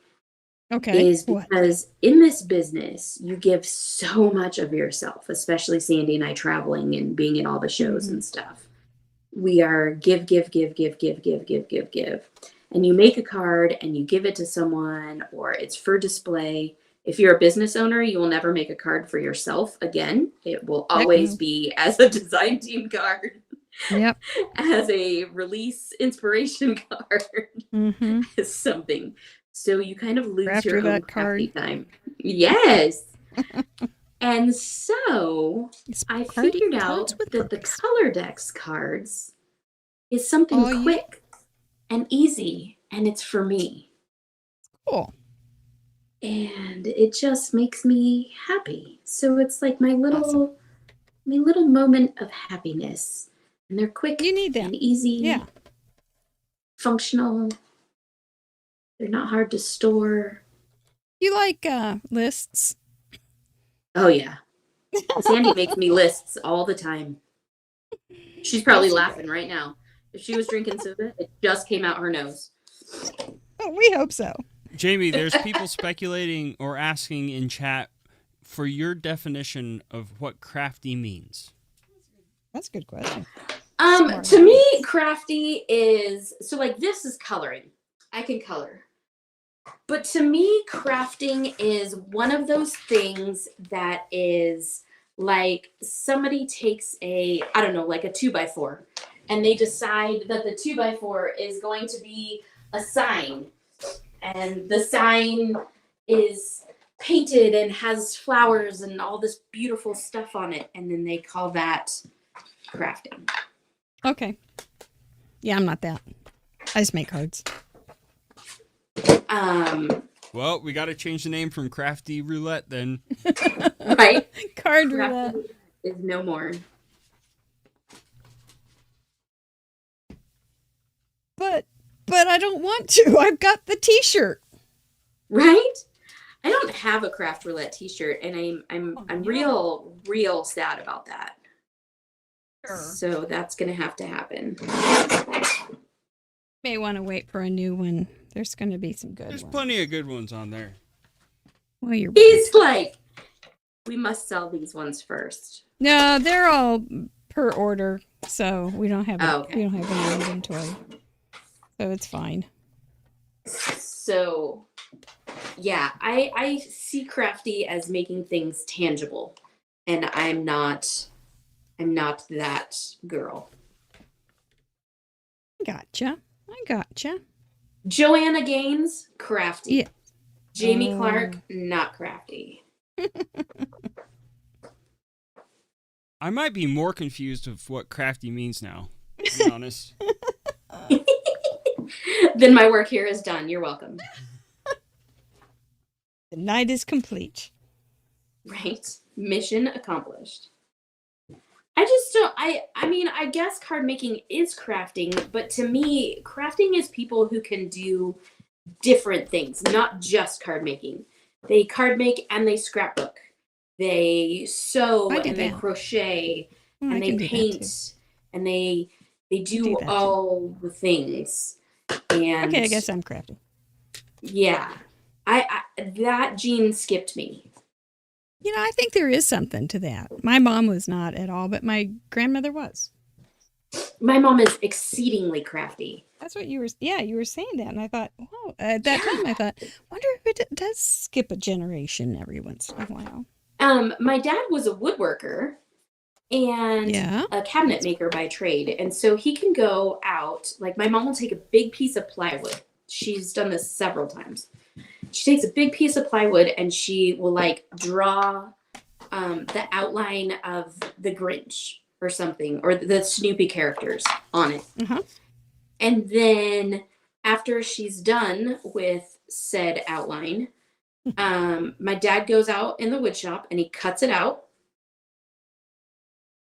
Okay. Is because in this business, you give so much of yourself, especially Sandy and I traveling and being at all the shows and stuff. We are give. And you make a card and you give it to someone or it's for display. If you're a business owner, you will never make a card for yourself again. It will always be as a design team card. Yep. As a release inspiration card. As something. So you kind of lose your own crafty time. Yes. And so I figured out that the color decks cards is something quick and easy, and it's for me. Cool. And it just makes me happy. So it's like my little moment of happiness. And they're quick and easy, functional. They're not hard to store. You like lists? Oh, yeah. Sandy makes me lists all the time. She's probably laughing right now. If she was drinking soda, it just came out her nose. We hope so. Jammie, there's people speculating or asking in chat for your definition of what crafty means. That's a good question. To me, crafty is, so like this is coloring. I can color. But to me, crafting is one of those things that is like somebody takes I don't know, like a 2x4, and they decide that the 2x4 is going to be a sign, and the sign is painted and has flowers and all this beautiful stuff on it, and then they call that crafting. Okay. Yeah, I'm not that. I just make cards. Well, we got to change the name from Crafty Roulette then. Right? Card roulette is no more. But I don't want to. I've got the T-shirt. Right? I don't have a Craft Roulette T-shirt, and I'm real sad about that. Sure. So that's gonna have to happen. May want to wait for a new one. There's going to be some good ones. There's plenty of good ones on there. Well, you're He's like, we must sell these ones first. No, they're all per order, so we don't have Okay. we don't have any inventory, so it's fine. So, yeah, I see crafty as making things tangible, and I'm not that girl. I gotcha. Joanna Gaines, crafty. Yeah. Jammie Clark, not crafty. I might be more confused of what crafty means now, to be honest. Then my work here is done. You're welcome. The night is complete. Right. Mission accomplished. I just don't, I mean, I guess card making is crafting, but to me, crafting is people who can do different things, not just card making. They card make and they scrapbook. They sew and they crochet and they paint and they do all the things. And okay, I guess I'm crafty. Yeah. I that gene skipped me. You know, I think there is something to that. My mom was not at all, but my grandmother was. My mom is exceedingly crafty. That's what you were saying that. And I thought, wow, at that time I thought, wonder if it does skip a generation every once in a while. My dad was a woodworker and a cabinet maker by trade. And so he can go out, like my mom will take a big piece of plywood. She's done this several times. She takes a big piece of plywood and she will like draw the outline of the Grinch or something, or the Snoopy characters on it. Uh-huh. And then after she's done with said outline, my dad goes out in the wood shop and he cuts it out.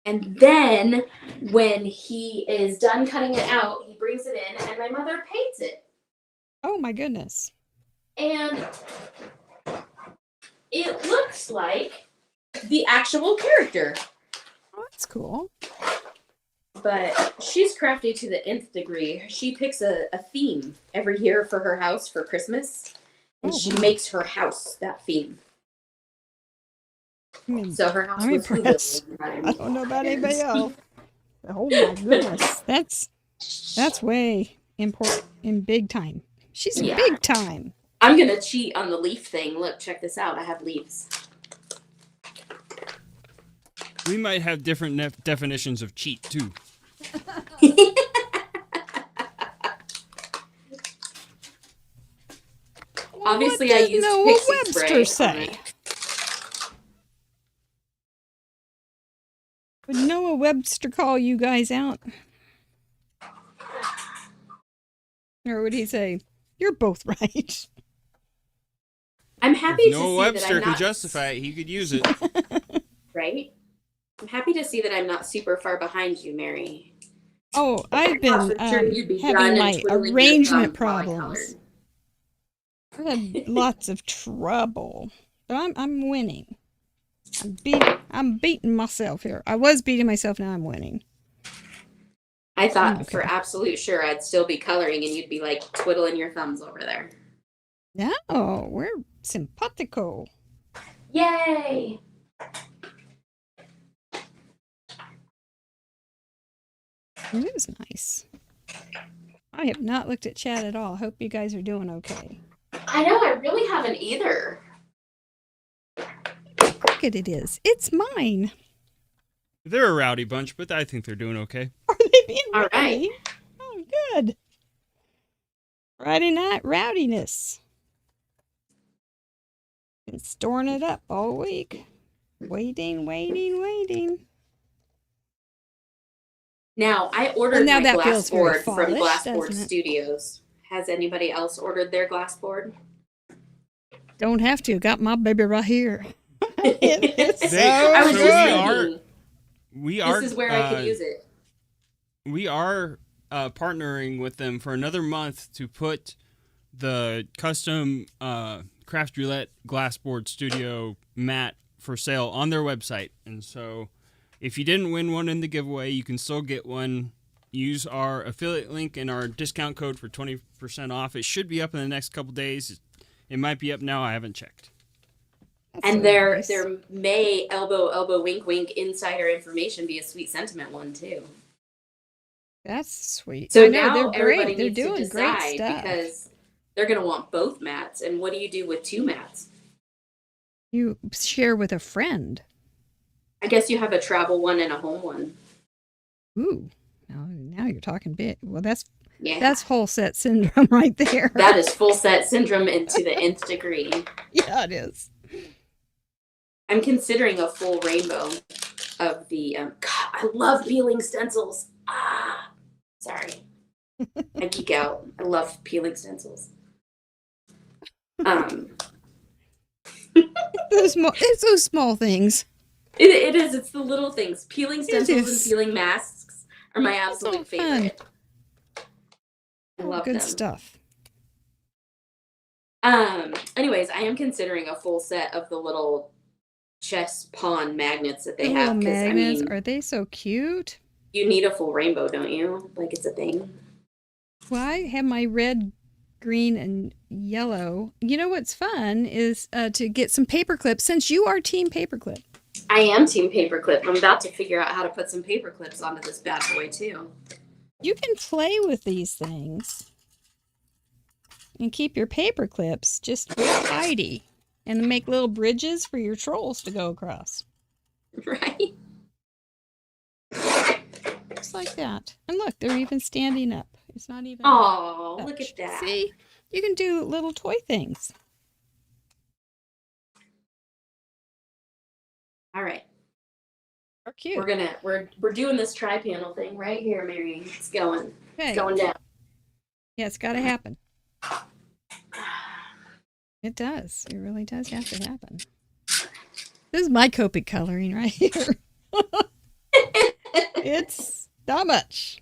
And then when he is done cutting it out, he brings it in and my mother paints it. Oh my goodness. And it looks like the actual character. Oh, that's cool. But she's crafty to the nth degree. She picks a theme every year for her house for Christmas. And she makes her house that theme. So her house was impressed. I don't know about anybody else. Oh my goodness. That's way important in big time. She's big time. I'm going to cheat on the leaf thing. Look, check this out. I have leaves. We might have different definitions of cheat, too. Obviously, I used Pixie Webster spray. say? Would Noah Webster call you guys out? Or would he say, you're both right? I'm happy to see Noah Webster that I'm not... could justify it. He could use it. Right? I'm happy to see that I'm not super far behind you, Mary. Oh, I've been having my arrangement problems. I've had lots of trouble, but I'm winning. I'm beating myself here. I was beating myself, now I'm winning. I thought for absolute sure I'd still be coloring and you'd be like twiddling your thumbs over there. No, we're simpatico. Yay! It was nice. I have not looked at chat at all. Hope you guys are doing okay. I know, I really haven't either. Crooked it is. It's mine. They're a rowdy bunch, but I think they're doing okay. Are they being All rowdy? right. Oh, good. Friday night rowdiness. Been storing it up all week. Waiting. Now, I ordered now my that feels very Glassboard from fallish, Glassboard doesn't it? Studios. Has anybody else ordered their Glassboard? Don't have to. Got my baby right here. They- I was so just thinking, we are. this is where I could use it. We are partnering with them for another month to put the custom Craft Roulette Glassboard Studio mat for sale on their website. And so if you didn't win one in the giveaway, you can still get one. Use our affiliate link and our discount code for 20% off. It should be up in the next couple days. It might be up now. I haven't checked. That's And so there nice. may elbow, wink, wink, insider information be a Sweet Sentiment one too. That's sweet. So I know, now they're everybody great. They're needs to doing great decide stuff. because they're going to want both mats. And what do you do with two mats? You share with a friend. I guess you have a travel one and a home one. Ooh, now you're talking big. Well, that's whole set syndrome right there. That is full set syndrome into the nth degree. Yeah, it is. I'm considering a full rainbow of the. God, I love peeling stencils. Sorry, I geek out. I love peeling stencils. It's those small things. It is. It's the little things. Peeling stencils is. and peeling masks are my It's so absolute fun. favorite. I love Good them. stuff. Anyways, I am considering a full set of the little chess pawn magnets that they The have. little Because I magnets, mean, are they so cute? you need a full rainbow, don't you? Like it's a thing. Well, I have my red, green, and yellow. You know what's fun is to get some paper clips, since you are team paperclip. I am team paperclip. I'm about to figure out how to put some paper clips onto this bad boy too. You can play with these things and keep your paper clips just real tidy and make little bridges for your trolls to go across. Right? Just like that. And look, they're even standing up. It's not even... Oh, look touched. at that. See? You can do little toy things. All right. They're cute. We're doing this tri-panel thing right here, Mary. It's going. Okay. It's going down. Yeah, it's got to happen. It does. It really does have to happen. This is my Copic coloring right here. It's not much.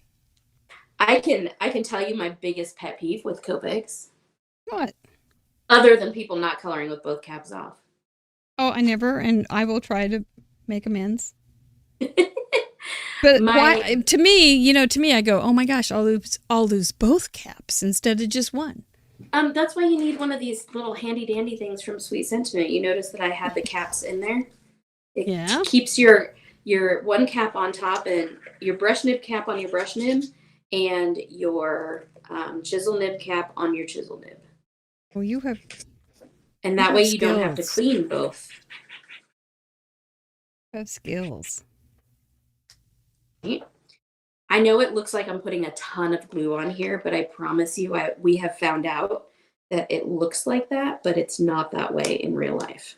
I can tell you my biggest pet peeve with Copics, What? other than people not coloring with both caps off. Oh, I never, and I will try to make amends. But why? To me, I go, oh my gosh, I'll lose both caps instead of just one. That's why you need one of these little handy dandy things from Sweet Sentiment. You notice that I had the caps in there. It keeps your one cap on top and your brush nib cap on your brush nib and your chisel nib cap on your chisel nib. Well, you have. And that way you don't have to clean both. You have skills. I know it looks like I'm putting a ton of glue on here, but I promise you we have found out that it looks like that, but it's not that way in real life.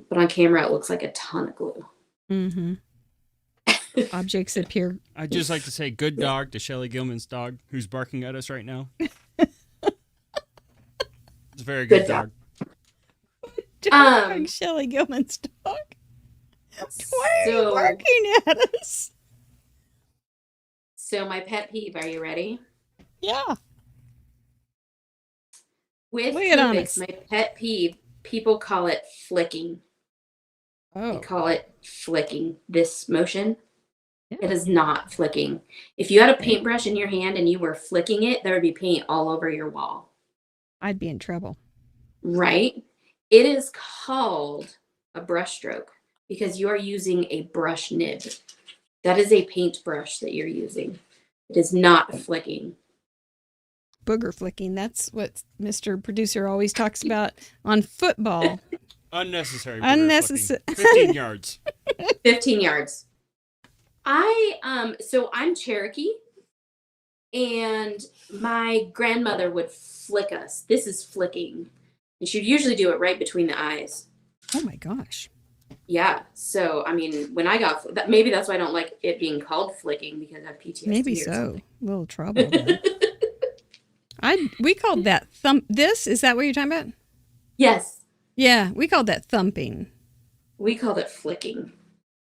But on camera, it looks like a ton of glue. Mm-hmm. Objects appear. I'd just like to say good dog to Shelly Gilman's dog, who's barking at us right now. It's a very good dog. Shelly Gilman's dog. Why are you barking at us? So my pet peeve, are you ready? Yeah. With Lay it on Copics, us. my pet peeve, people call it flicking. Oh. They call it flicking, this motion. Yeah. It is not flicking. If you had a paintbrush in your hand and you were flicking it, there would be paint all over your wall. I'd be in trouble. Right? It is called a brush stroke because you are using a brush nib. That is a paintbrush that you're using. It is not flicking. booger flicking. That's what Mr. Producer always talks about on football. Unnecessary. Unnecessary. 15 yards. 15 yards. So I'm Cherokee, and my grandmother would flick us. This is flicking. And she'd usually do it right between the eyes. Oh my gosh. Yeah. So, I mean, when I got, maybe that's why I don't like it being called flicking, because I have PTSD. Maybe or so. something. A little trouble. We called that is that what you're talking about? Yes. Yeah, we called that thumping. We called it flicking.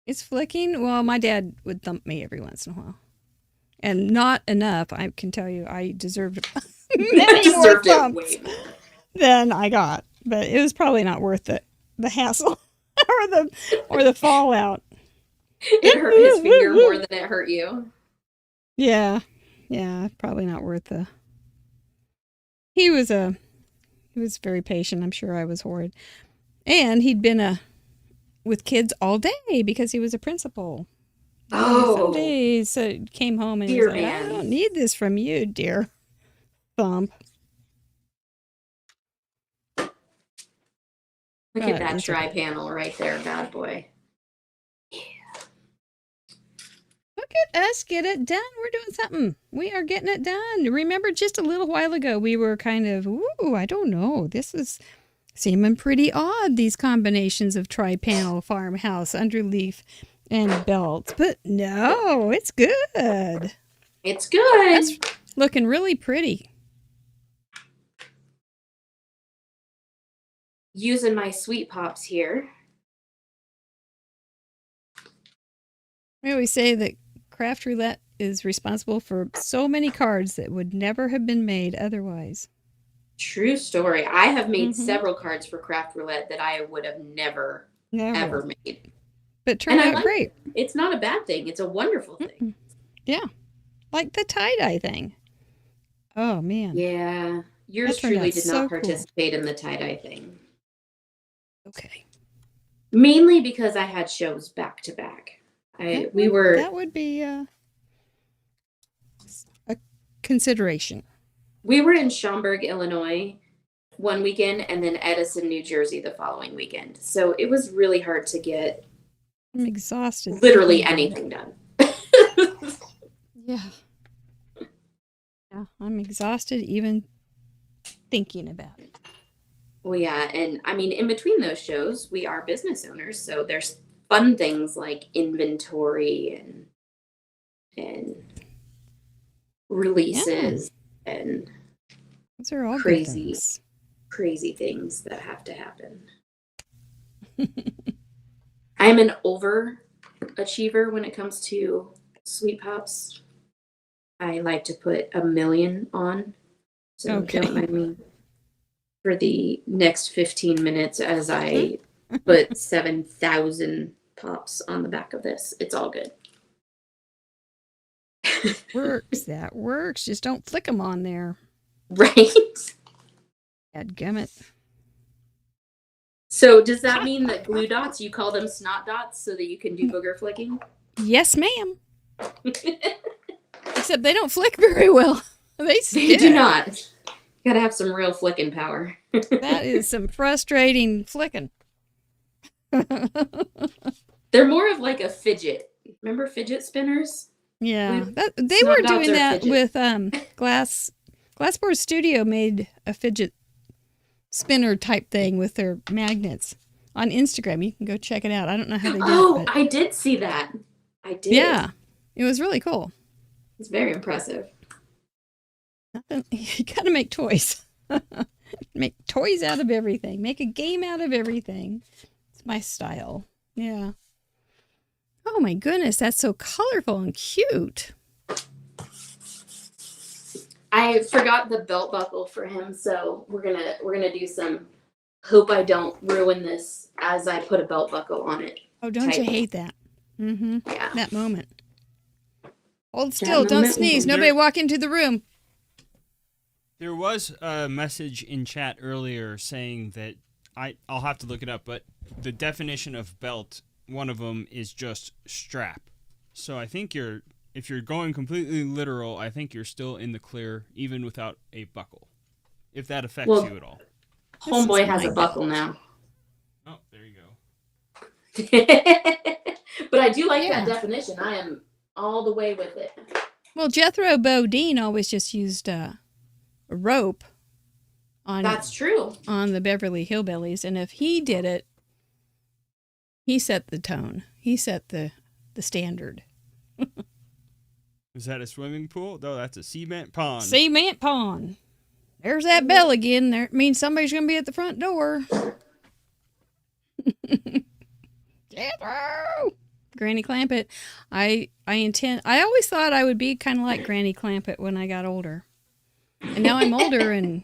It's flicking? Well, my dad would thump me every once in a while. And not enough. I can tell you, I deserved many more thumps than I got. But it was probably not worth the hassle or the fallout. It hurt his finger more than it hurt you. Yeah. Yeah, probably not worth the... He was very patient. I'm sure I was horrid. And he'd been with kids all day because he was a principal. Oh. Some days, so came home and he was like, I don't need this from you, dear. Thump. Look at that dry panel right there, bad boy. Yeah. Look at us get it done. We're doing something. We are getting it done. Remember just a little while ago, we were kind of, I don't know. This is seeming pretty odd, these combinations of tri-panel, farmhouse, underleaf, and belts. But no, it's good. It's good. That's looking really pretty. Using my Sweet Pops here. We always say that Craft Roulette is responsible for so many cards that would never have been made otherwise. True story. I have made several cards for Craft Roulette that I would have never ever made. But turned out great. It's not a bad thing. It's a wonderful thing. Yeah. Like the tie-dye thing. Oh, man. Yeah. Yours truly did not participate in the tie-dye thing. Okay. Mainly because I had shows back to back. That would be a consideration. We were in Schaumburg, Illinois one weekend and then Edison, New Jersey the following weekend. So it was really hard to get I'm exhausted. Literally anything done. Yeah. Yeah, I'm exhausted even thinking about it. Well, yeah, and I mean, in between those shows, we are business owners, so there's fun things like inventory and releases and those are all crazy things that have to happen. I'm an overachiever when it comes to Sweet Pops. I like to put 1 million on, so don't mind me for the next 15 minutes as I put 7,000 pops on the back of this. It's all good. That works. Just don't flick them on there. Right? Dadgummit. So does that mean that glue dots, you call them snot dots so that you can do booger flicking? Yes, ma'am. Except they don't flick very well. They do not. You gotta have some real flicking power. That is some frustrating flicking. They're more of like a fidget. Remember fidget spinners? Yeah, they were doing that with Glassboard Studio made a fidget spinner type thing with their magnets on Instagram. You can go check it out. I don't know how they did it. I did see that. I did. Yeah, it was really cool. It's very impressive. You gotta make toys. Make toys out of everything. Make a game out of everything. It's my style. Yeah. Oh my goodness, that's so colorful and cute. I forgot the belt buckle for him, so we're gonna do some hope I don't ruin this as I put a belt buckle on it. Oh, don't you hate that? Mm-hmm. Yeah. That moment. Hold still, don't sneeze. Nobody walk into the room. There was a message in chat earlier saying that I'll have to look it up, but the definition of belt, one of them is just strap. So I think you're if you're going completely literal, I think you're still in the clear, even without a buckle. If that affects you at all. Homeboy has a buckle now. Oh, there you go. But I do like that definition. I am all the way with it. Well, Jethro Bodine always just used a rope on. That's true. On the Beverly Hillbillies, and if he did it, he set the tone. He set the standard. Is that a swimming pool? No, that's a cement pond. Cement pond. There's that bell again. There means somebody's going to be at the front door. Jethro! Granny Clampett. I always thought I would be kind of like Granny Clampett when I got older. And now I'm older and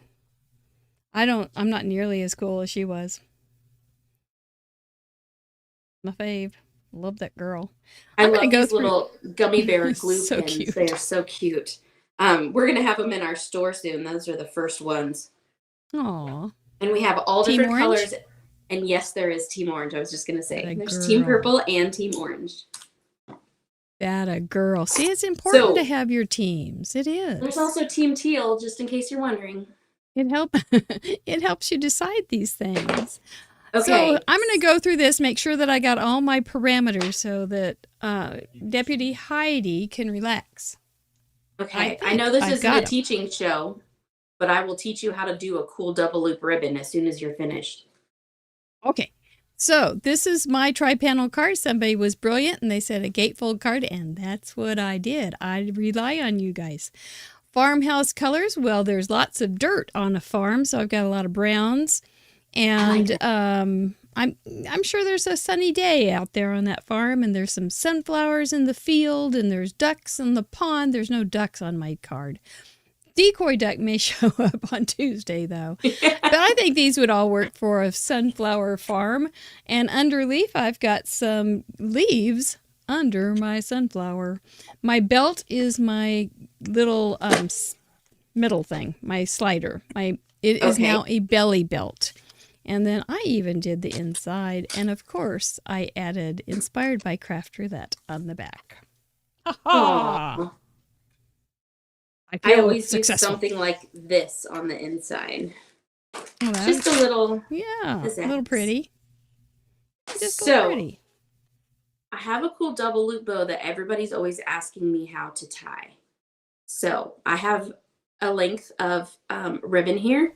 I'm not nearly as cool as she was. My fave. Love that girl. I love these little gummy bear glue pins. Cute. They are so cute. We're going to have them in our store soon. Those are the first ones. Aw. And we have all Team different orange? colors. And yes, there is Team Orange. I was just going to say. That There's girl. Team Purple and Team Orange. That a girl. See, it's important to have your teams. It is. There's also Team Teal, just in case you're wondering. It helps you decide these things. Okay. So I'm going to go through this, make sure that I got all my parameters so that Deputy Heidi can relax. Okay. I know this isn't a teaching show, but I will teach you how to do a cool double loop ribbon as soon as you're finished. Okay. So this is my tri-panel card. Somebody was brilliant and they said a gatefold card, and that's what I did. I rely on you guys. Farmhouse colors. Well, there's lots of dirt on a farm, so I've got a lot of browns. And I'm sure there's a sunny day out there on that farm, and there's some sunflowers in the field, and there's ducks in the pond. There's no ducks on my card. Decoy duck may show up on Tuesday, though. But I think these would all work for a sunflower farm. And underleaf, I've got some leaves under my sunflower. My belt is my little middle thing, my slider. It is now a belly belt. And then I even did the inside. And of course, I added Inspired by Craft Roulette on the back. Aww. I always do something like this on the inside. Oh, just a little. Yeah, a little pretty. Just so, pretty. I have a cool double loop bow that everybody's always asking me how to tie. So I have a length of ribbon here.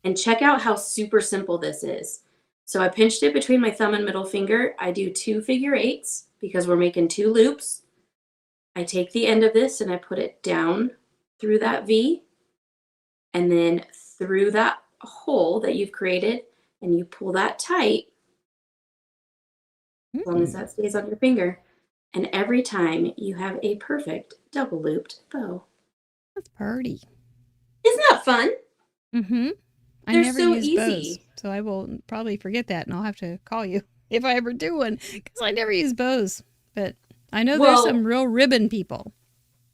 And check out how super simple this is. So I pinched it between my thumb and middle finger. I do 2 figure eights because we're making 2 loops. I take the end of this and I put it down through that V and then through that hole that you've created, and you pull that tight as long as that stays on your finger. And every time you have a perfect double looped bow. That's pretty. Isn't that fun? Mm-hmm. They're never so use easy. bows, so I will probably forget that, and I'll have to call you if I ever do one, because I never use bows. But I know there's some real ribbon people.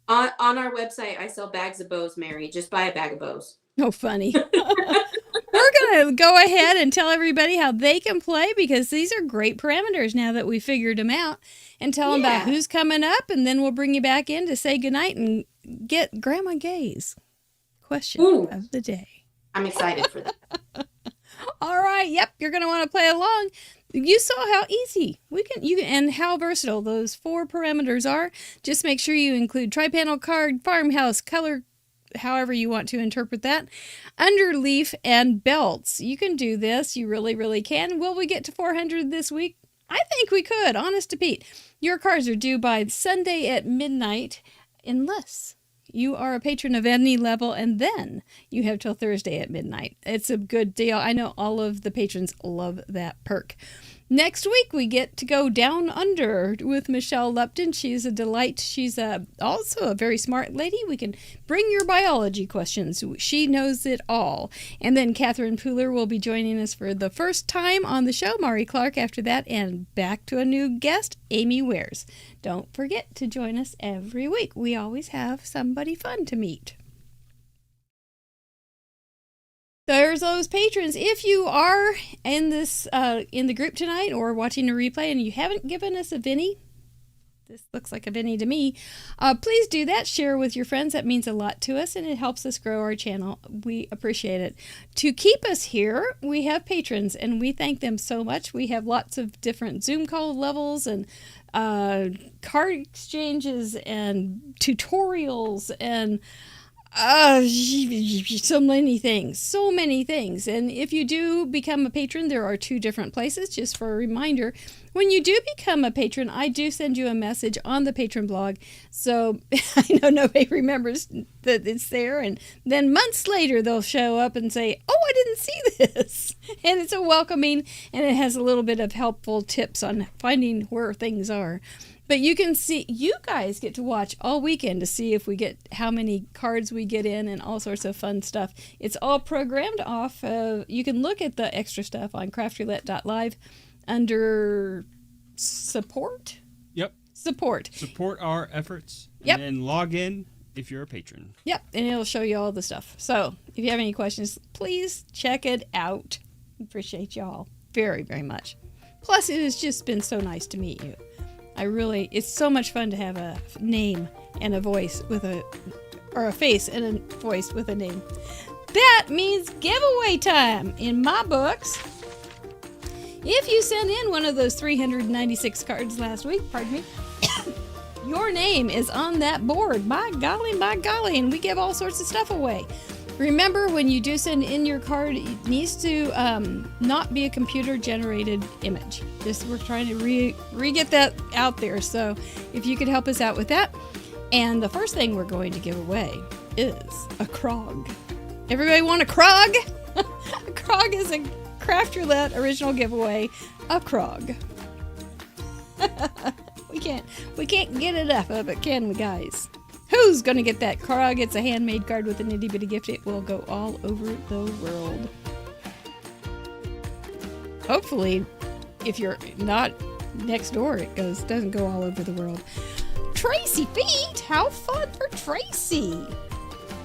On our website, I sell bags of bows, Mary. Just buy a bag of bows. Oh, funny. We're going to go ahead and tell everybody how they can play, because these are great parameters now that we figured them out, and tell them about who's coming up, and then we'll bring you back in to say goodnight and get Grandma Gay's question of the day. I'm excited for that. All right. Yep. You're going to want to play along. You saw how easy you can and how versatile those 4 parameters are. Just make sure you include tri-panel card, farmhouse, color, however you want to interpret that, underleaf, and belts. You can do this. You really, really can. Will we get to 400 this week? I think we could. Honest to Pete. Your cards are due by Sunday at midnight, unless you are a patron of any level, and then you have till Thursday at midnight. It's a good deal. I know all of the patrons love that perk. Next week, we get to go down under with Michelle Lupton. She's a delight. She's also a very smart lady. We can bring your biology questions. She knows it all. And then Catherine Pooler will be joining us for the first time on the show. Mari Clark after that. And back to a new guest, Amy Wares. Don't forget to join us every week. We always have somebody fun to meet. There's those patrons. If you are in this in the group tonight or watching a replay and you haven't given us a Vinny, This looks like a Vinny to me. Please do that. Share with your friends. That means a lot to us, and it helps us grow our channel. We appreciate it. To keep us here, we have patrons, and we thank them so much. We have lots of different Zoom call levels and card exchanges and tutorials and so many things. And if you do become a patron, there are 2 different places. Just for a reminder, when you do become a patron, I do send you a message on the patron blog, so I know nobody remembers that it's there, and then months later they'll show up and say, oh, I didn't see this. And it's a welcoming, and it has a little bit of helpful tips on finding where things are. But you can see, you guys get to watch all weekend to see if we get, how many cards we get in and all sorts of fun stuff. It's all programmed off of, you can look at the extra stuff on craftroulette.live under support. Yep. Support our efforts. Yep. And then log in if you're a patron. Yep. And it'll show you all the stuff. So if you have any questions, please check it out. Appreciate y'all very, very much. Plus, it has just been so nice to meet you. It's so much fun to have a name and a voice or a face and a voice with a name. That means giveaway time in my books. If you send in one of those 396 cards last week, your name is on that board. By golly, and we give all sorts of stuff away. Remember, when you do send in your card, it needs to not be a computer-generated image. We're trying to re-get that out there, so if you could help us out with that. And the first thing we're going to give away is a Krog. Everybody want a Krog? A Krog is a Craft Roulette original giveaway. A Krog. We can't get enough of it, can we, guys? Who's going to get that Krog? It's a handmade card with an itty bitty gift. It will go all over the world. Hopefully, if you're not next door, it doesn't go all over the world. Tracy Feet! How fun for Tracy!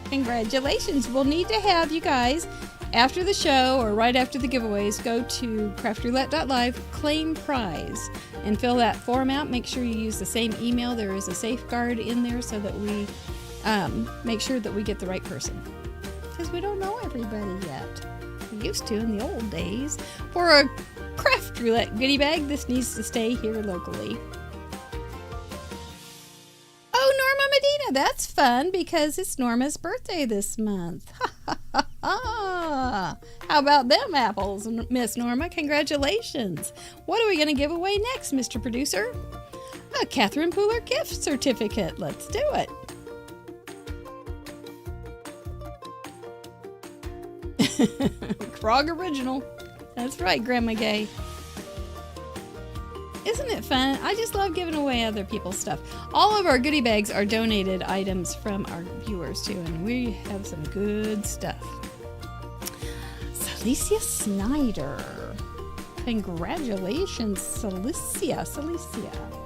Congratulations. We'll need to have you guys, after the show or right after the giveaways, go to craftroulette.live, claim prize, and fill that form out. Make sure you use the same email. There is a safeguard in there so that we make sure that we get the right person. Because we don't know everybody yet. We used to in the old days. For a Craft Roulette goodie bag, this needs to stay here locally. Oh, Norma Medina, that's fun because it's Norma's birthday this month. How about them apples, Miss Norma? Congratulations. What are we going to give away next, Mr. Producer? A Catherine Pooler gift certificate. Let's do it. Krog Original. That's right, Grandma Gay. Isn't it fun? I just love giving away other people's stuff. All of our goodie bags are donated items from our viewers, too, and we have some good stuff. Celicia Snyder. Congratulations, Celicia.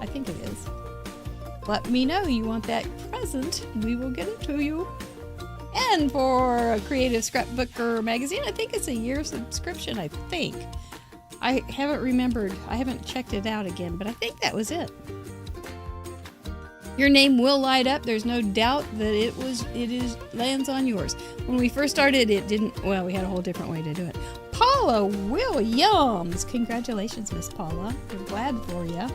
I think it is. Let me know you want that present. We will get it to you. And for a Creative Scrapbooker magazine, I think it's a year subscription, I think. I haven't remembered. I haven't checked it out again, but I think that was it. Your name will light up. There's no doubt that it lands on yours. When we first started, it didn't. Well, we had a whole different way to do it. Paula Williams. Congratulations, Miss Paula. We're glad for you.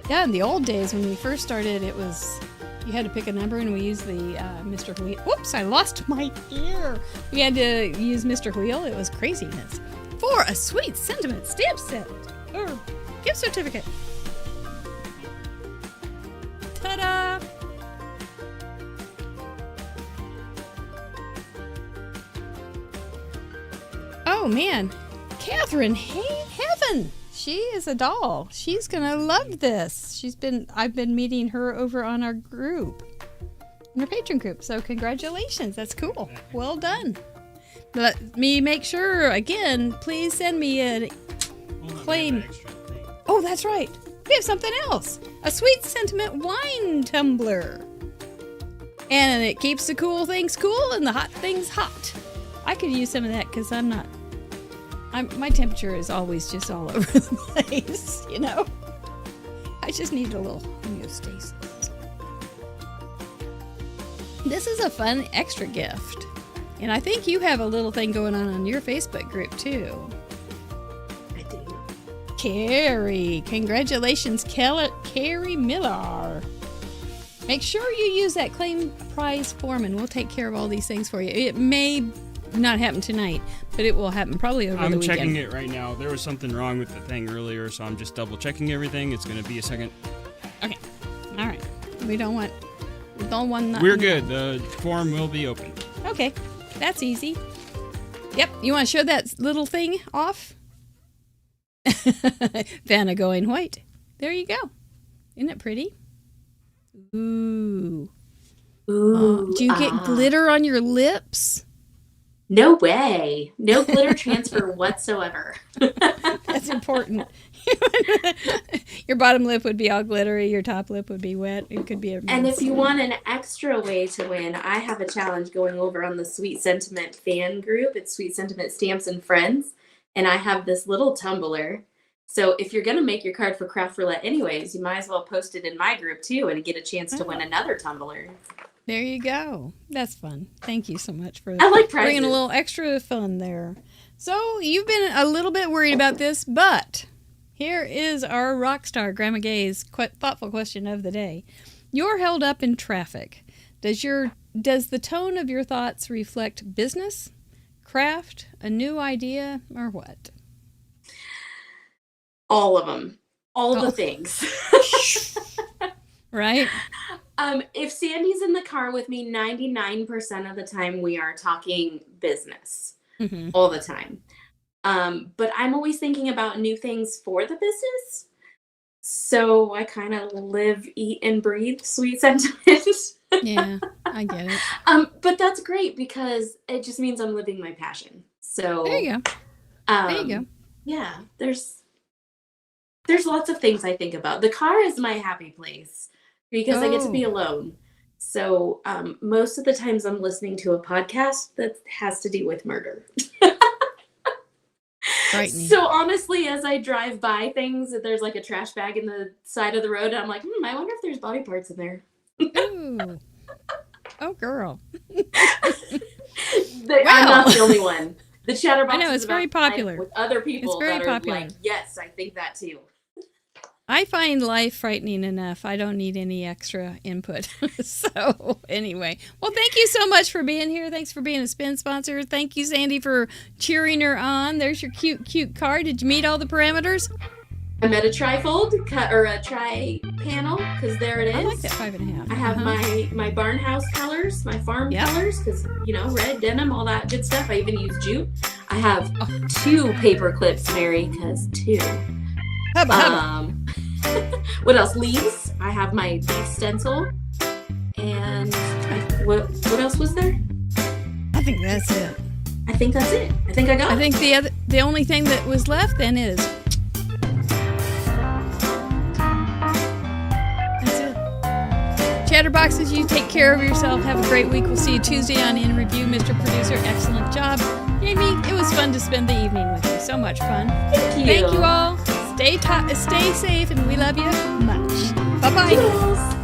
Yeah, in the old days when we first started, it was, you had to pick a number, and we used the Mr. Wheel. Whoops, I lost my ear. We had to use Mr. Wheel. It was craziness. For a sweet sentiment stamp set or gift certificate. Ta-da! Oh man, Catherine Heaven. She is a doll. She's gonna love this. I've been meeting her over on our group, in our patron group. So congratulations. That's cool. Well done. Let me make sure, again, please send me a claim. Oh, that's right. We have something else. A sweet sentiment wine tumbler. And it keeps the cool things cool and the hot things hot. I could use some of that because my temperature is always just all over the place, you know. I just need a little homeostasis. This is a fun extra gift. And I think you have a little thing going on your Facebook group, too. I do. Carrie. Congratulations, Carrie Miller. Make sure you use that claim prize form, and we'll take care of all these things for you. It may not happen tonight, but it will happen probably over the weekend. I'm checking it right now. There was something wrong with the thing earlier, so I'm just double checking everything. It's going to be a second. Okay. All right. We don't want that. We're good. The form will be open. Okay. That's easy. Yep. You want to show that little thing off? Vanna going white. There you go. Isn't it pretty? Ooh. Ooh. Do you get glitter on your lips? No way. No glitter transfer whatsoever. That's important. Your bottom lip would be all glittery. Your top lip would be wet. It could be a mess. And if you want an extra way to win, I have a challenge going over on the Sweet Sentiment fan group. It's Sweet Sentiment Stamps and Friends. And I have this little tumbler. So if you're going to make your card for Craft Roulette anyways, you might as well post it in my group too and get a chance to win another tumbler. There you go. That's fun. Thank you so much for I like prizes. bringing a little extra fun there. So you've been a little bit worried about this, but here is our rock star, Grandma Gay's thoughtful question of the day. You're held up in traffic. Does the tone of your thoughts reflect business, craft, a new idea, or what? All of them. All the things. Right? If Sandy's in the car with me, 99% of the time we are talking business. Mm-hmm. All the time. But I'm always thinking about new things for the business. So I kind of live, eat, and breathe Sweet Sentiment. Yeah, I get it. But that's great because it just means I'm living my passion. So there you go. There you go. Yeah, there's lots of things I think about. The car is my happy place because I get to be alone. So most of the times I'm listening to a podcast that has to do with murder. Frightening. So honestly, as I drive by things, there's like a trash bag in the side of the road, and I'm like, I wonder if there's body parts in there. Ooh. Oh, girl. I'm not the only one. The Chatterbox I know, it's very popular. With other people It's very that popular. are like, yes, I think that too. I find life frightening enough. I don't need any extra input. So anyway, well, thank you so much for being here. Thanks for being a spin sponsor. Thank you, Sandy, for cheering her on. There's your cute card. Did you meet all the parameters? I met a trifold or a tri-panel because there it is. I like that 5.5. I have my barn house colors, my farm colors because, red, denim, all that good stuff. I even use jute. I have 2 paper clips, Mary, because 2. Hubba. What else? Leaves. I have my leaf stencil. And what else was there? I think that's it. I think that's it. I think I got it. I think the only thing that was left then is that's it. Chatterboxes, you take care of yourself. Have a great week. We'll see you Tuesday on In Review. Mr. Producer, excellent job. Jamie, it was fun to spend the evening with you. So much fun. Thank you. Thank you all. Stay safe, and we love you much. Bye-bye. Toodles.